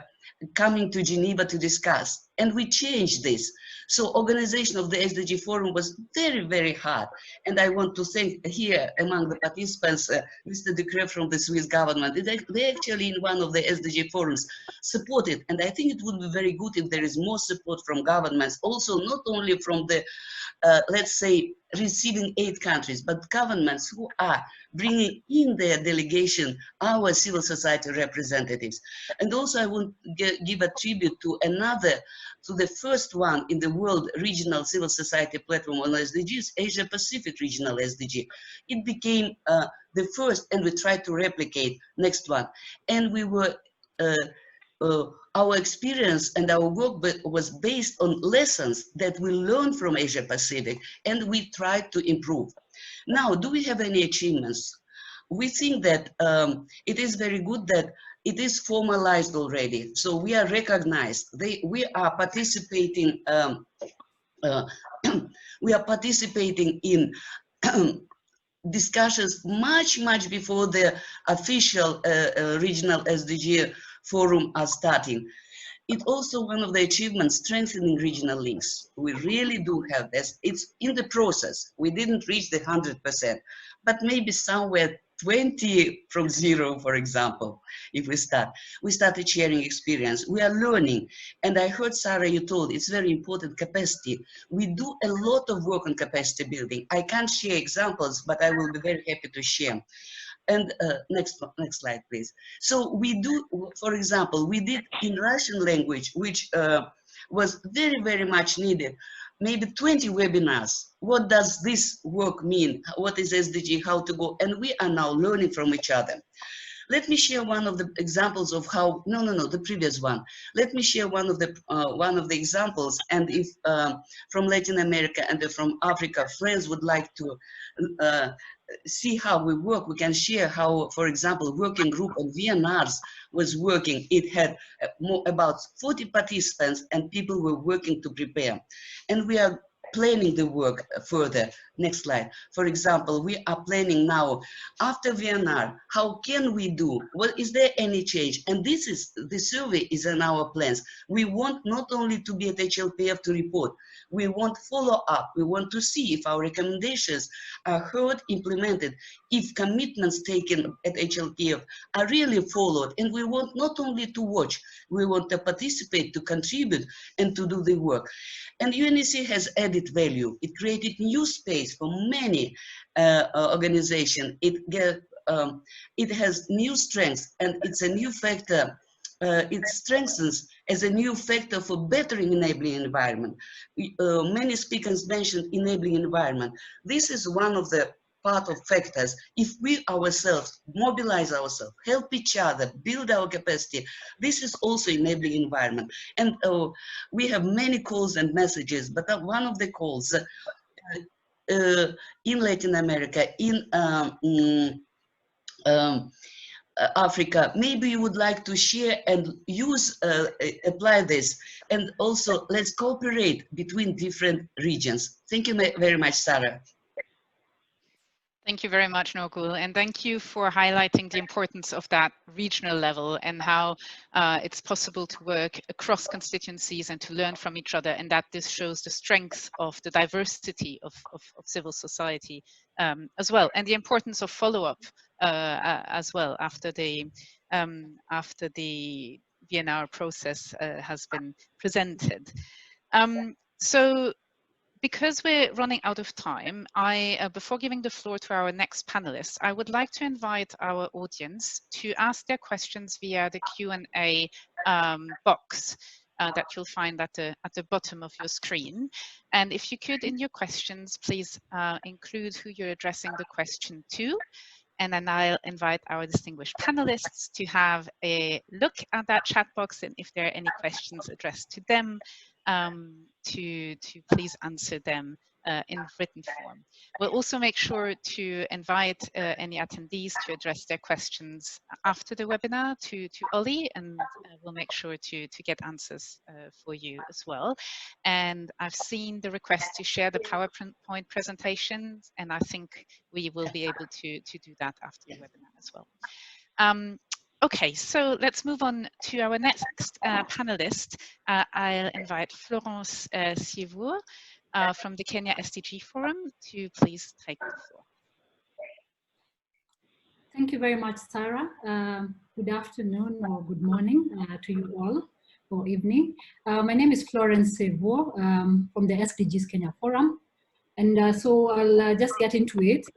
coming to Geneva to discuss, and we changed this. So organization of the SDG forum was very, very hard. And I want to thank here among the participants, Mr. Decree from the Swiss government. They actually in one of the SDG forums supported. And I think it would be very good if there is more support from governments, also not only from the, let's say, receiving aid countries, but governments who are bringing in their delegation our civil society representatives. And also I want to give a tribute to the first one in the world regional civil society platform on SDGs, Asia Pacific Regional SDG. It became the first, and we tried to replicate next one. And we were, our experience and our work was based on lessons that we learned from Asia Pacific, and we tried to improve. Now, do we have any achievements? We think that it is very good that it is formalized already. So we are recognized. We are participating. We are participating in discussions much before the official regional SDG forum are starting. It's also one of the achievements, strengthening regional links. We really do have this. It's in the process. We didn't reach the 100%, but maybe somewhere 20 from zero, for example, if we started sharing experience. We are learning. And I heard, Sarah, you told it's very important capacity. We do a lot of work on capacity building. I can't share examples, but I will be very happy to share. And next slide, please. So we do, for example, we did in Russian language, which was very much needed, maybe 20 webinars. What does this work mean? What is SDG, how to go? And we are now learning from each other. Let me share one of the examples of how, no, the previous one. Let me share one of the examples, and if from Latin America and from Africa, friends would like to see how we work, we can share how, for example, working group on VNRs was working. It had about 40 participants and people were working to prepare. And we are planning the work further. Next slide. For example, we are planning now, after VNR, how can we do? Well, is there any change? And this is, the survey is in our plans. We want not only to be at HLPF to report, we want follow up. We want to see if our recommendations are heard, implemented, if commitments taken at HLPF are really followed. And we want not only to watch, we want to participate, to contribute, and to do the work. And UNEC has added value. It created new space for many organizations. It has new strengths, and it's a new factor. It strengthens as a new factor for bettering enabling environment. Many speakers mentioned enabling environment. This is one of the part of factors. If we ourselves mobilize ourselves, help each other, build our capacity, this is also enabling environment. And we have many calls and messages, but one of the calls in Latin America, in Africa, maybe you would like to share and use, apply this, and also let's cooperate between different regions. Thank you very much, Sarah. Thank you very much, Nogul, and thank you for highlighting the importance of that regional level and how it's possible to work across constituencies and to learn from each other, and that this shows the strength of the diversity of civil society as well, and the importance of follow-up as well after the VNR process has been presented. So, because we're running out of time, before giving the floor to our next panelists, I would like to invite our audience to ask their questions via the Q&A box that you'll find at the bottom of your screen. And if you could, in your questions, please include who you're addressing the question to. And then I'll invite our distinguished panelists to have a look at that chat box, and if there are any questions addressed to them, to please answer them in written form. We'll also make sure to invite any attendees to address their questions after the webinar to Ollie, and we'll make sure to get answers for you as well. And I've seen the request to share the PowerPoint presentations, and I think we will be able to do that after the webinar as well. Okay, so let's move on to our next panelist. I'll invite Florence Sievour from the Kenya SDG Forum to please take the floor. Thank you very much, Sarah. Good afternoon or good morning to you all, or evening. My name is Florence Sievour from the SDGs Kenya Forum. And so I'll just get into it.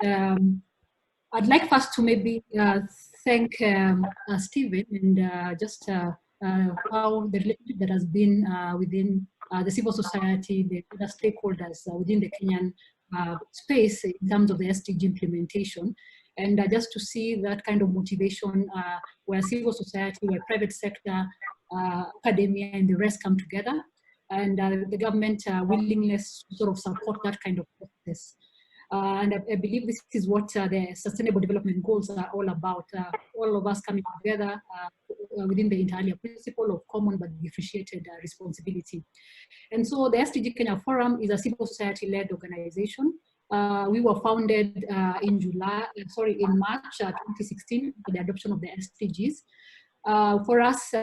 I'd like first to maybe thank Stephen and just how the relationship that has been within the civil society, the other stakeholders within the Kenyan space in terms of the SDG implementation. And just to see that kind of motivation where civil society, where private sector, academia and the rest come together, and the government willingness to sort of support that kind of process. And I believe this is what the Sustainable Development Goals are all about. All of us coming together within the inter alia principle of common but differentiated responsibility. And so the SDG Kenya Forum is a civil society-led organization. We were founded in March 2016 with the adoption of the SDGs. For us,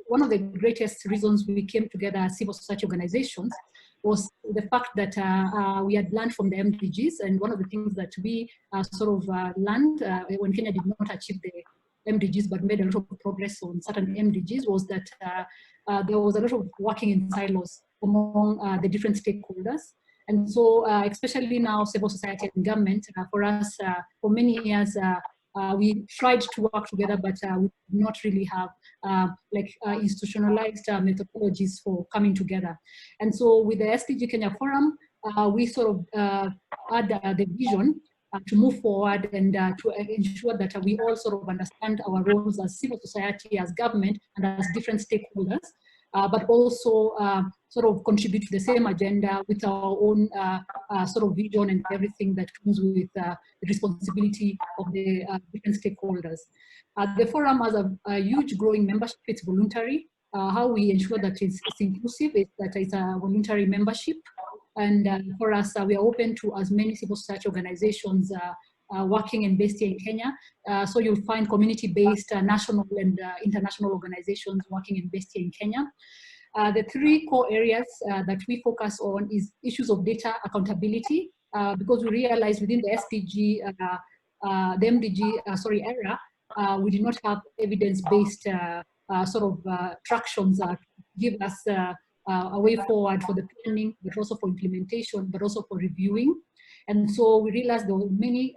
one of the greatest reasons we came together as civil society organizations was the fact that we had learned from the MDGs, and one of the things that we learned when Kenya did not achieve the MDGs but made a lot of progress on certain MDGs was that there was a lot of working in silos among the different stakeholders. And so especially now civil society and government, for us, for many years, we tried to work together, but we did not really have institutionalized methodologies for coming together. And so with the SDG Kenya Forum, we sort of had the vision to move forward and to ensure that we all sort of understand our roles as civil society, as government, and as different stakeholders, but also sort of contribute to the same agenda with our own sort of vision and everything that comes with the responsibility of the different stakeholders. The forum has a huge growing membership. It's voluntary. How we ensure that it's inclusive is that it's a voluntary membership. And for us, we are open to as many civil society organizations working and based here in Kenya. So you'll find community-based national and international organizations working and based here in Kenya. The three core areas that we focus on is issues of data accountability, because we realize within the SDG, the MDG, era, we did not have evidence-based tractions give us a way forward for the planning, but also for implementation, but also for reviewing. And so we realized there were many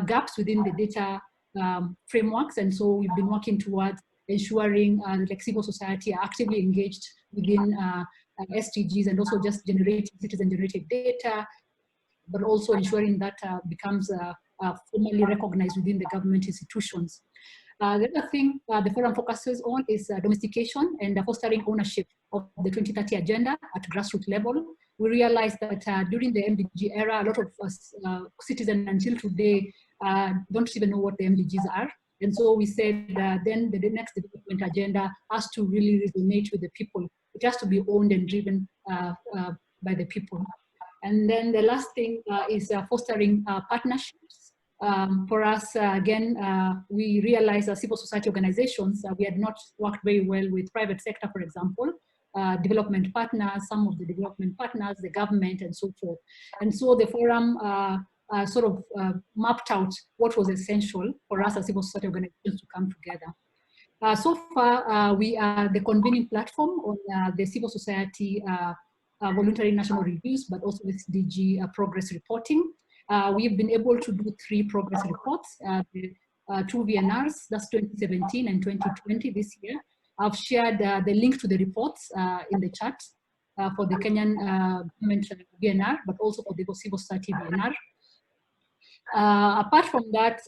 gaps within the data frameworks, and so we've been working towards ensuring like civil society are actively engaged within SDGs, and also just generating citizen-generated data, but also ensuring that becomes formally recognized within the government institutions. The other thing the forum focuses on is domestication and fostering ownership of the 2030 agenda at grassroots level. We realized that during the MDG era, a lot of us citizens until today don't even know what the MDGs are. And so we said then the next development agenda has to really resonate with the people. It has to be owned and driven by the people. And then the last thing is fostering partnerships. For us, again, we realized as civil society organizations, we had not worked very well with private sector, for example, development partners, some of the development partners, the government, and so forth. And so the forum mapped out what was essential for us as civil society organizations to come together. So far, we are the convening platform on the civil society voluntary national reviews, but also SDG progress reporting. We've been able to do 3 progress reports, the 2 VNRs, that's 2017 and 2020 this year. I've shared the link to the reports in the chat for the Kenyan government VNR, but also for the civil society VNR. Apart from that,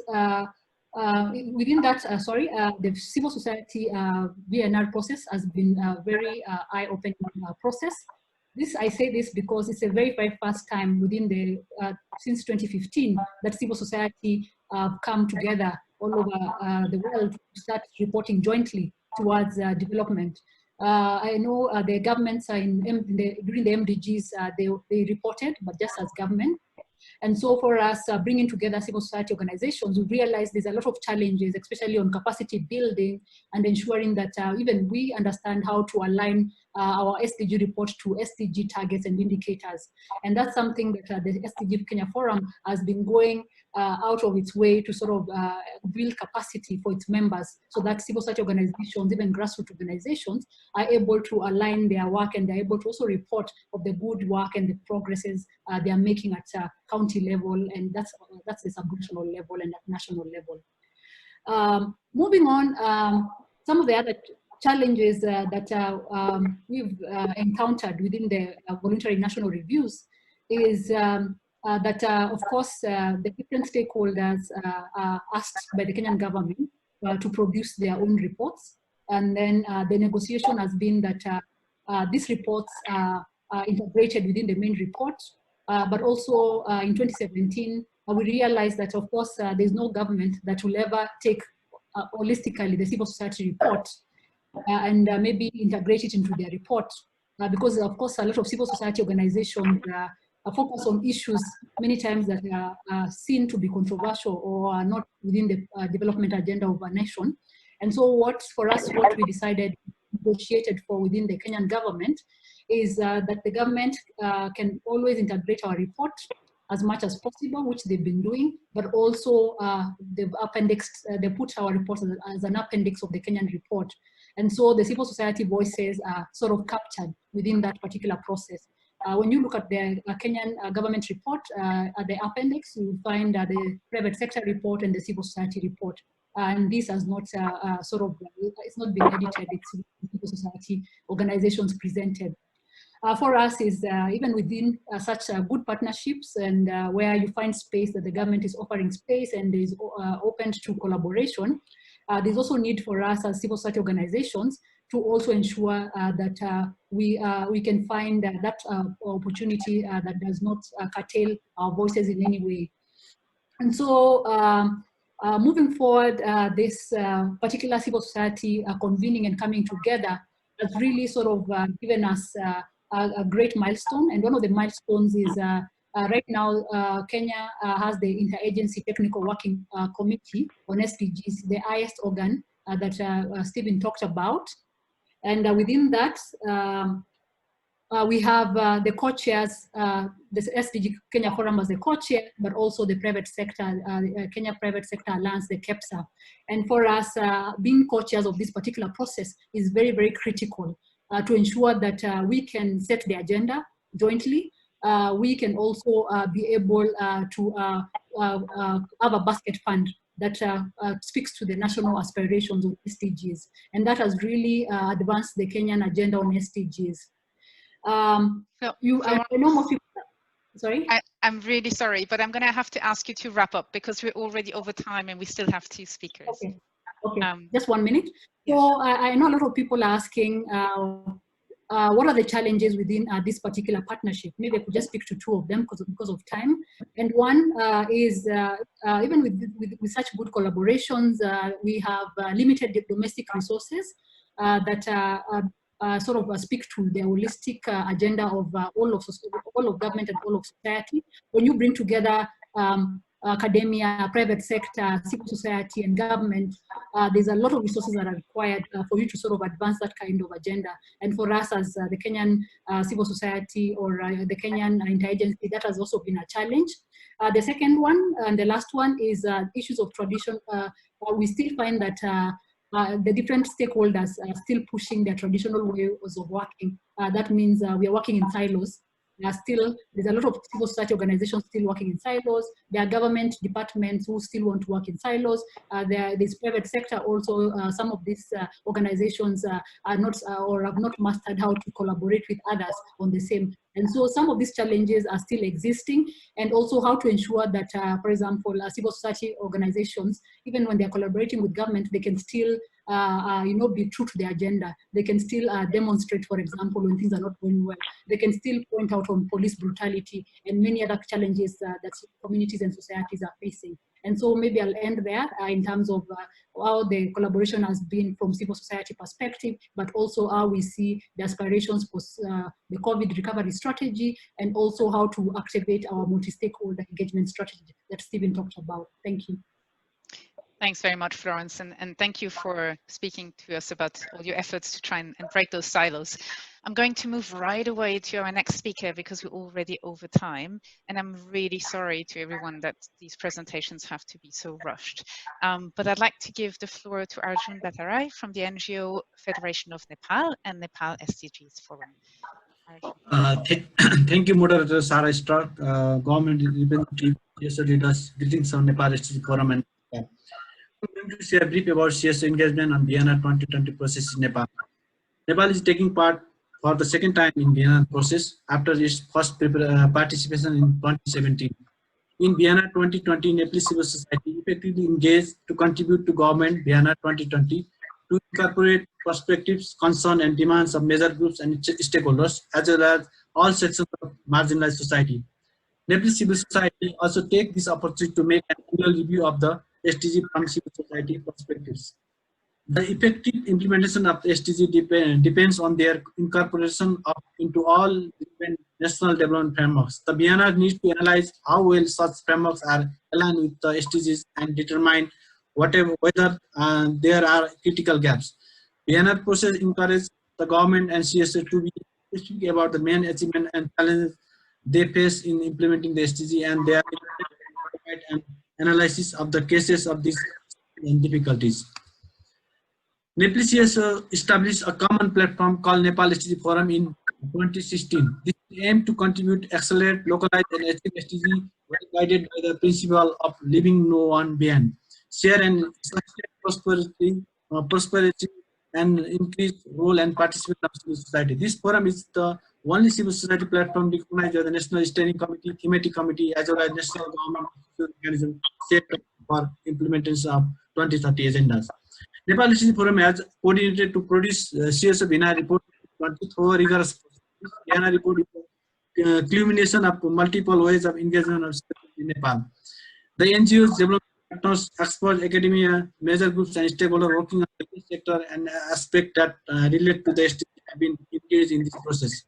within that, the civil society VNR process has been a very eye-opening process. I say this because it's a very, very first time within the, since 2015, that civil society come together all over the world to start reporting jointly towards development. I know the governments are during the MDGs, they reported, but just as government. And so for us, bringing together civil society organizations, we realize there's a lot of challenges, especially on capacity building and ensuring that even we understand how to align our SDG report to SDG targets and indicators. And that's something that the SDG Kenya Forum has been going out of its way to sort of build capacity for its members, so that civil society organizations, even grassroots organizations, are able to align their work, and they're able to also report of the good work and the progresses they are making at county level, and that's the sub-regional level and at national level. Moving on, some of the other challenges that we've encountered within the voluntary national reviews is that, of course, the different stakeholders are asked by the Kenyan government to produce their own reports. And then the negotiation has been that these reports are integrated within the main report. But also in 2017, we realized that, of course, there's no government that will ever take holistically the civil society report and maybe integrate it into their report. Because, of course, a lot of civil society organizations focus on issues many times that are seen to be controversial or are not within the development agenda of a nation. And so what we decided, negotiated for within the Kenyan government, is that the government can always integrate our report as much as possible, which they've been doing, but also they've they put our report as an appendix of the Kenyan report. And so the civil society voices are sort of captured within that particular process. When you look at the Kenyan government report, at the appendix, you will find the private sector report and the civil society report. And this has not it's not been edited, it's civil society organizations presented. For us is even within such good partnerships and where you find space that the government is offering space and is open to collaboration, there's also need for us as civil society organizations to also ensure that we can find that opportunity that does not curtail our voices in any way. And so moving forward, this particular civil society convening and coming together has really sort of given us a great milestone. And one of the milestones is right now, Kenya has the Interagency Technical Working Committee on SDGs, the highest organ that Stephen talked about. And within that, we have the co-chairs, the SDG Kenya Forum as the co-chair, but also the private sector, Kenya Private Sector Alliance, the KEPSA. And for us, being co-chairs of this particular process is very, very critical to ensure that we can set the agenda jointly. We can also be able to have a basket fund that speaks to the national aspirations of SDGs. And that has really advanced the Kenyan agenda on SDGs. I know most people, sorry? I'm really sorry, but I'm going to have to ask you to wrap up because we're already over time and we still have 2 speakers. Okay, okay. Just 1 minute. So I know a lot of people are asking, what are the challenges within this particular partnership? Maybe I could just speak to 2 of them because of time. And one is, even with such good collaborations, we have limited domestic resources that sort of speak to the holistic agenda of all of government and all of society. When you bring together academia, private sector, civil society, and government, there's a lot of resources that are required for you to sort of advance that kind of agenda. And for us as the Kenyan civil society or the Kenyan interagency, that has also been a challenge. The second one and the last one is issues of tradition. We still find that the different stakeholders are still pushing their traditional ways of working. That means we are working in silos. There's a lot of civil society organizations still working in silos. There are government departments who still want to work in silos. There's private sector also. Some of these organizations are not or have not mastered how to collaborate with others on the same. And so some of these challenges are still existing, and also how to ensure that, for example, civil society organizations, even when they're collaborating with government, they can still be true to the agenda. They can still demonstrate, for example, when things are not going well. They can still point out on police brutality and many other challenges that communities and societies are facing. And so maybe I'll end there in terms of how the collaboration has been from civil society perspective, but also how we see the aspirations for the COVID recovery strategy, and also how to activate our multi-stakeholder engagement strategy that Stephen talked about. Thank you. Thanks very much, Florence, and thank you for speaking to us about all your efforts to try and break those silos. I'm going to move right away to our next speaker because we're already over time, and I'm really sorry to everyone that these presentations have to be so rushed. But I'd like to give the floor to Arjun Bhattarai from the NGO Federation of Nepal and Nepal SDGs Forum. Thank you, Moderator Sarah Stark, Government Representative, CSO leaders, greetings on Nepal SDG Forum and I'm going to share a brief about CSO engagement on Vienna 2020 process in Nepal. Nepal is taking part for the second time in Vienna process after its first participation in 2017. In Vienna 2020, Nepalese civil society effectively engaged to contribute to government Vienna 2020 to incorporate perspectives, concerns, and demands of major groups and stakeholders, as well as all sections of marginalized society. Nepalese civil society also take this opportunity to make an annual review of the SDG from civil society perspectives. The effective implementation of SDG depends on their incorporation into all national development frameworks. The Vienna needs to analyze how well such frameworks are aligned with the SDGs and determine whether there are critical gaps. Vienna process encourages the government and CSO to be specific about the main achievements and challenges they face in implementing the SDG, and they are provide an analysis of the cases of these difficulties. Nepal CSO established a common platform called Nepal SDG Forum in 2016. This aimed to contribute, accelerate, localize, and achieve SDG, well guided by the principle of leaving no one behind. Share and sustain prosperity, and increase role and participation of civil society. This forum is the only civil society platform recognized by the National Steering Committee, Thematic Committee, as well as National Government Mechanism set for implementation of 2030 agendas. Nepal SDG Forum has coordinated to produce CSO Bina report through a rigorous process. Bina report is a culmination of multiple ways of engagement of in Nepal. The NGOs, development partners, experts, academia, major groups, and stakeholders working on the sector and aspects that relate to the SDG have been engaged in this process.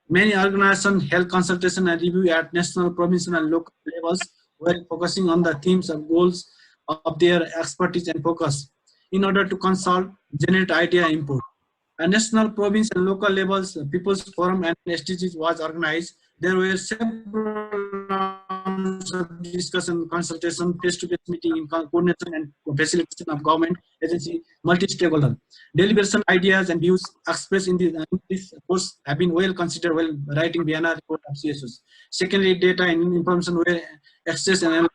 Many organizations held consultation and review at national, provincial, and local levels while focusing on the themes and goals of their expertise and focus in order to consult, generate idea input. At national, province, and local levels, People's Forum and SDGs was organized. There were several rounds of discussion, consultation, face-to-face meeting, in coordination and facilitation of government, agency, multi-stakeholder. Deliberation, ideas, and views expressed in this course have been well considered while writing BNR report of CSOs. Secondly, data and information were accessed and analyzed.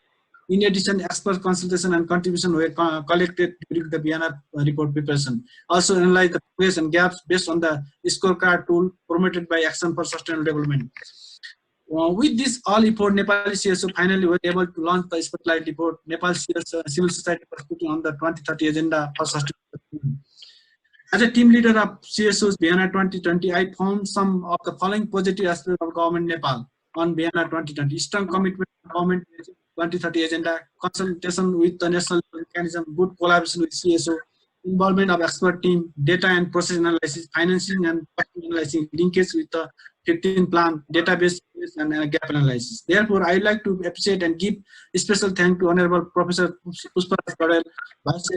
In addition, expert consultation and contribution were collected during the BNR report preparation. Also analyze the progress and gaps based on the scorecard tool promoted by Action for Sustainable Development. With this all effort, Nepali CSO finally were able to launch the spotlight report, Nepal Civil Society Perspective on the 2030 Agenda for Sustainable Development. As a team leader of CSO's BNR 2020, I found some of the following positive aspects of government Nepal on BNR 2020. Strong commitment of government 2030 agenda, consultation with the national mechanism, good collaboration with CSO, involvement of expert team, data and process analysis, financing and analyzing, linkage with the 15 plan, database and gap analysis. Therefore, I would like to appreciate and give a special thank to Honorable Professor Pushparaj Patel, Vice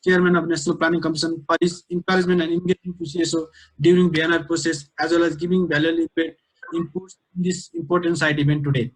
Chairman of National Planning Commission, for his encouragement and engagement to CSO during BNR process, as well as giving valuable inputs in this important side event today.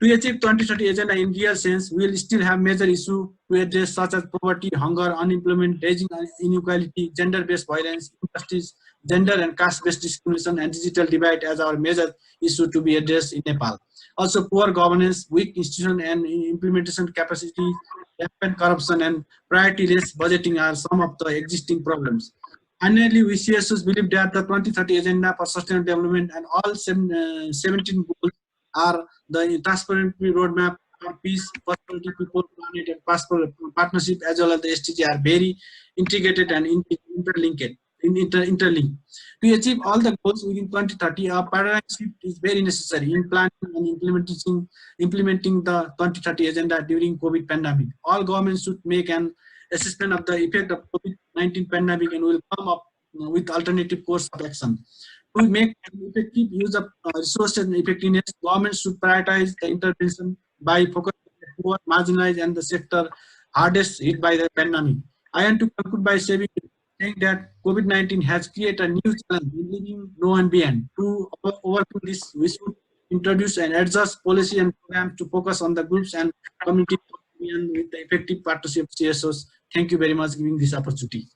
To achieve 2030 agenda in real sense, we will still have major issues to address such as poverty, hunger, unemployment, rising inequality, gender-based violence, injustice, gender and caste-based discrimination, and digital divide as our major issue to be addressed in Nepal. Also, poor governance, weak institution and implementation capacity, rampant corruption, and priority-less budgeting are some of the existing problems. Finally, we CSOs believe that the 2030 agenda for sustainable development and all 17 goals are the transparent roadmap for peace, prosperity, people, planet, and partnership, as well as the SDG are very integrated and interlinked. To achieve all the goals within 2030, a paradigm shift is very necessary in planning and implementing the 2030 agenda during COVID pandemic. All governments should make an assessment of the effect of COVID-19 pandemic and will come up with alternative course of action. To make effective use of resources and effectiveness, governments should prioritize the intervention by focusing on the poor, marginalized, and the sector hardest hit by the pandemic. I want to conclude by saying that COVID-19 has created a new challenge in living no and beyond. To overcome this, we should introduce and adjust policy and programs to focus on the groups and community with the effective partnership of CSOs. Thank you very much for giving this opportunity.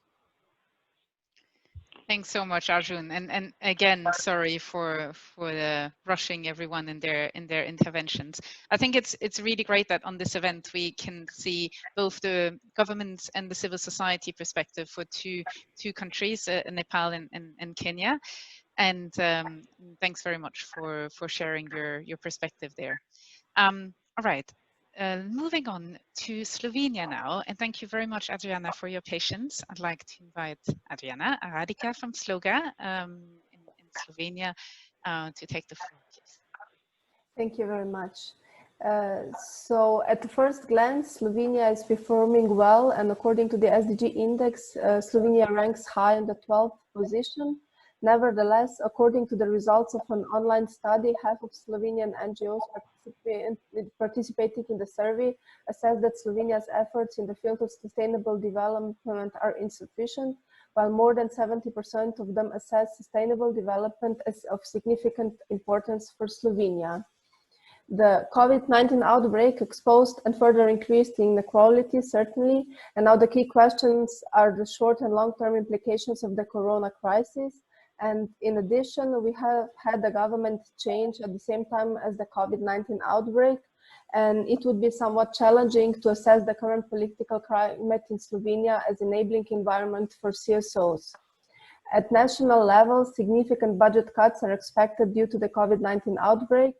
Thanks so much, Arjun. And again, sorry for rushing everyone in their interventions. I think it's really great that on this event we can see both the government and the civil society perspective for two countries, Nepal and Kenya. And thanks very much for sharing your perspective there. All right. Moving on to Slovenia now, and thank you very much, Adriana, for your patience. I'd like to invite Adriana Radika from Sloga in Slovenia to take the floor, please. Thank you very much. So at the first glance, Slovenia is performing well, and according to the SDG index, Slovenia ranks high in the 12th position. Nevertheless, according to the results of an online study, half of Slovenian NGOs participating in the survey assess that Slovenia's efforts in the field of sustainable development are insufficient, while more than 70% of them assess sustainable development as of significant importance for Slovenia. The COVID-19 outbreak exposed and further increased inequality, certainly, and now the key questions are the short and long-term implications of the corona crisis. And in addition, we have had a government change at the same time as the COVID-19 outbreak, and it would be somewhat challenging to assess the current political climate in Slovenia as enabling environment for CSOs. At national level, significant budget cuts are expected due to the COVID-19 outbreak,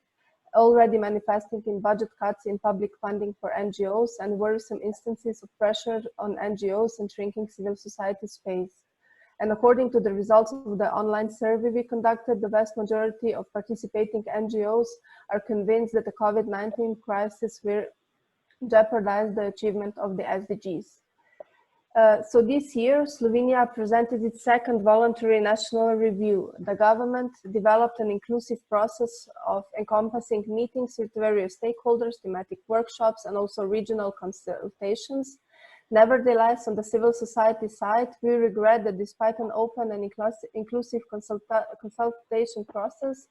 already manifesting in budget cuts in public funding for NGOs and worrisome instances of pressure on NGOs and shrinking civil society space. And according to the results of the online survey we conducted, the vast majority of participating NGOs are convinced that the COVID-19 crisis will jeopardize the achievement of the SDGs. So this year, Slovenia presented its second voluntary national review. The government developed an inclusive process of encompassing meetings with various stakeholders, thematic workshops, and also regional consultations. Nevertheless, on the civil society side, we regret that despite an open and inclusive consultation process,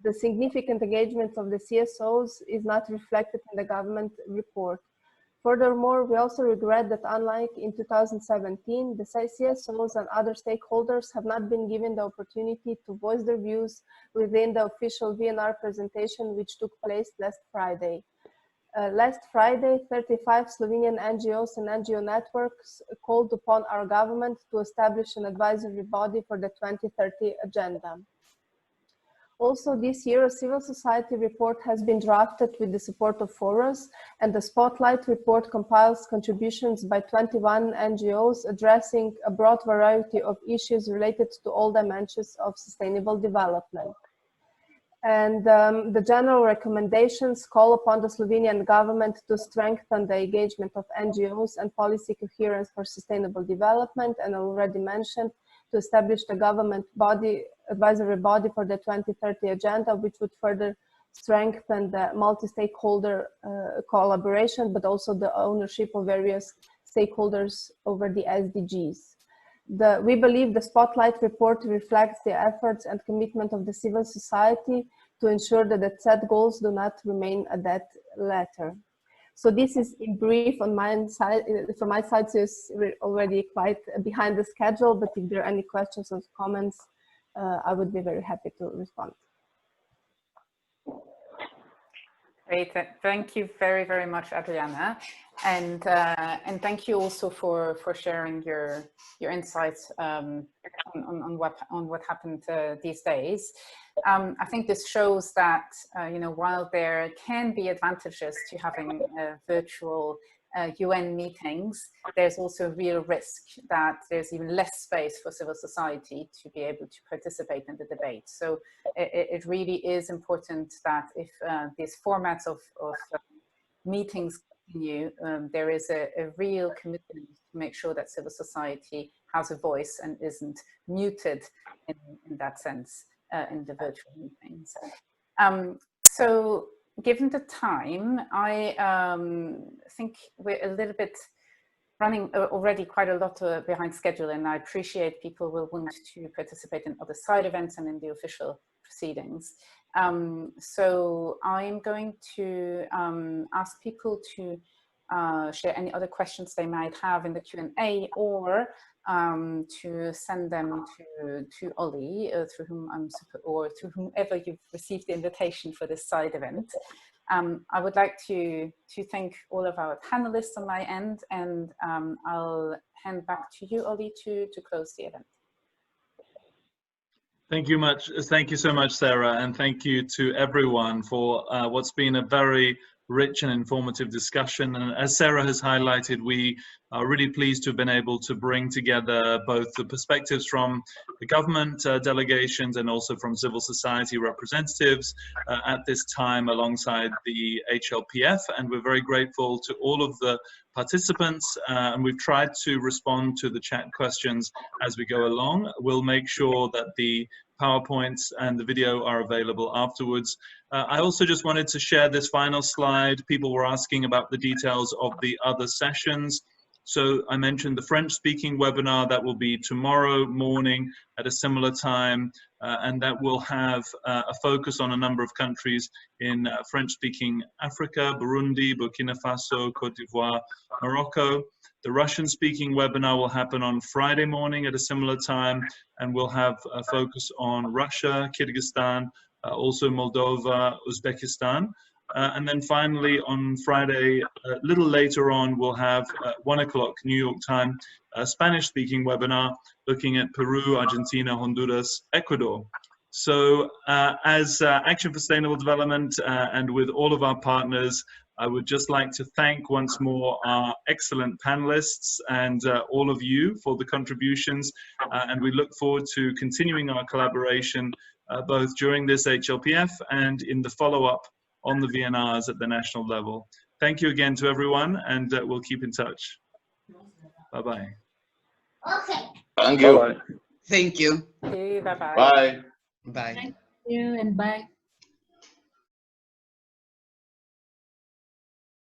the significant engagement of the CSOs is not reflected in the government report. Furthermore, we also regret that unlike in 2017, the CSOs and other stakeholders have not been given the opportunity to voice their views within the official VNR presentation, which took place last Friday. Last Friday, 35 Slovenian NGOs and NGO networks called upon our government to establish an advisory body for the 2030 agenda. Also this year, a civil society report has been drafted with the support of Forus, and the Spotlight report compiles contributions by 21 NGOs addressing a broad variety of issues related to all dimensions of sustainable development. And the general recommendations call upon the Slovenian government to strengthen the engagement of NGOs and policy coherence for sustainable development, and already mentioned, to establish the government body, advisory body for the 2030 agenda, which would further strengthen the multi-stakeholder collaboration, but also the ownership of various stakeholders over the SDGs. We believe the Spotlight report reflects the efforts and commitment of the civil society to ensure that the set goals do not remain a dead letter. So this is in brief on my side, from my side, so it's already quite behind the schedule, but if there are any questions or comments, I would be very happy to respond. Great, thank you very, very much, Adriana. And thank you also for sharing your insights on what happened these days. I think this shows that you know, while there can be advantages to having virtual UN meetings, there's also a real risk that there's even less space for civil society to be able to participate in the debate. So it really is important that if these formats of meetings continue, there is a real commitment to make sure that civil society has a voice and isn't muted in that sense in the virtual meetings. So given the time, I think we're a little bit running already quite a lot behind schedule, and I appreciate people will want to participate in other side events and in the official proceedings. So I'm going to ask people to share any other questions they might have in the Q&A, or to send them to Ollie, through whom or through whomever you've received the invitation for this side event. I would like to thank all of our panelists on my end, and I'll hand back to you, Ollie, to close the event. Thank you so much, Sarah, and thank you to everyone for what's been a very rich and informative discussion. And as Sarah has highlighted, we are really pleased to have been able to bring together both the perspectives from the government delegations and also from civil society representatives at this time alongside the HLPF. And we're very grateful to all of the participants, and we've tried to respond to the chat questions as we go along. We'll make sure that the PowerPoints and the video are available afterwards. I also just wanted to share this final slide. People were asking about the details of the other sessions. So I mentioned the French-speaking webinar that will be tomorrow morning at a similar time, and that will have a focus on a number of countries in French-speaking Africa, Burundi, Burkina Faso, Cote d'Ivoire, Morocco. The Russian-speaking webinar will happen on Friday morning at a similar time, and we'll have a focus on Russia, Kyrgyzstan, also Moldova, Uzbekistan. And then finally on Friday, a little later on, we'll have 1 o'clock New York time, a Spanish-speaking webinar looking at Peru, Argentina, Honduras, Ecuador. So as Action for Sustainable Development and with all of our partners, I would just like to thank once more our excellent panelists and all of you for the contributions. And we look forward to continuing our collaboration both during this HLPF and in the follow-up on the VNRs at the national level. Thank you again to everyone, and we'll keep in touch. Bye-bye. Thank you. Bye-bye. Thank you. Okay, bye-bye. Bye. Bye. Thank you and bye.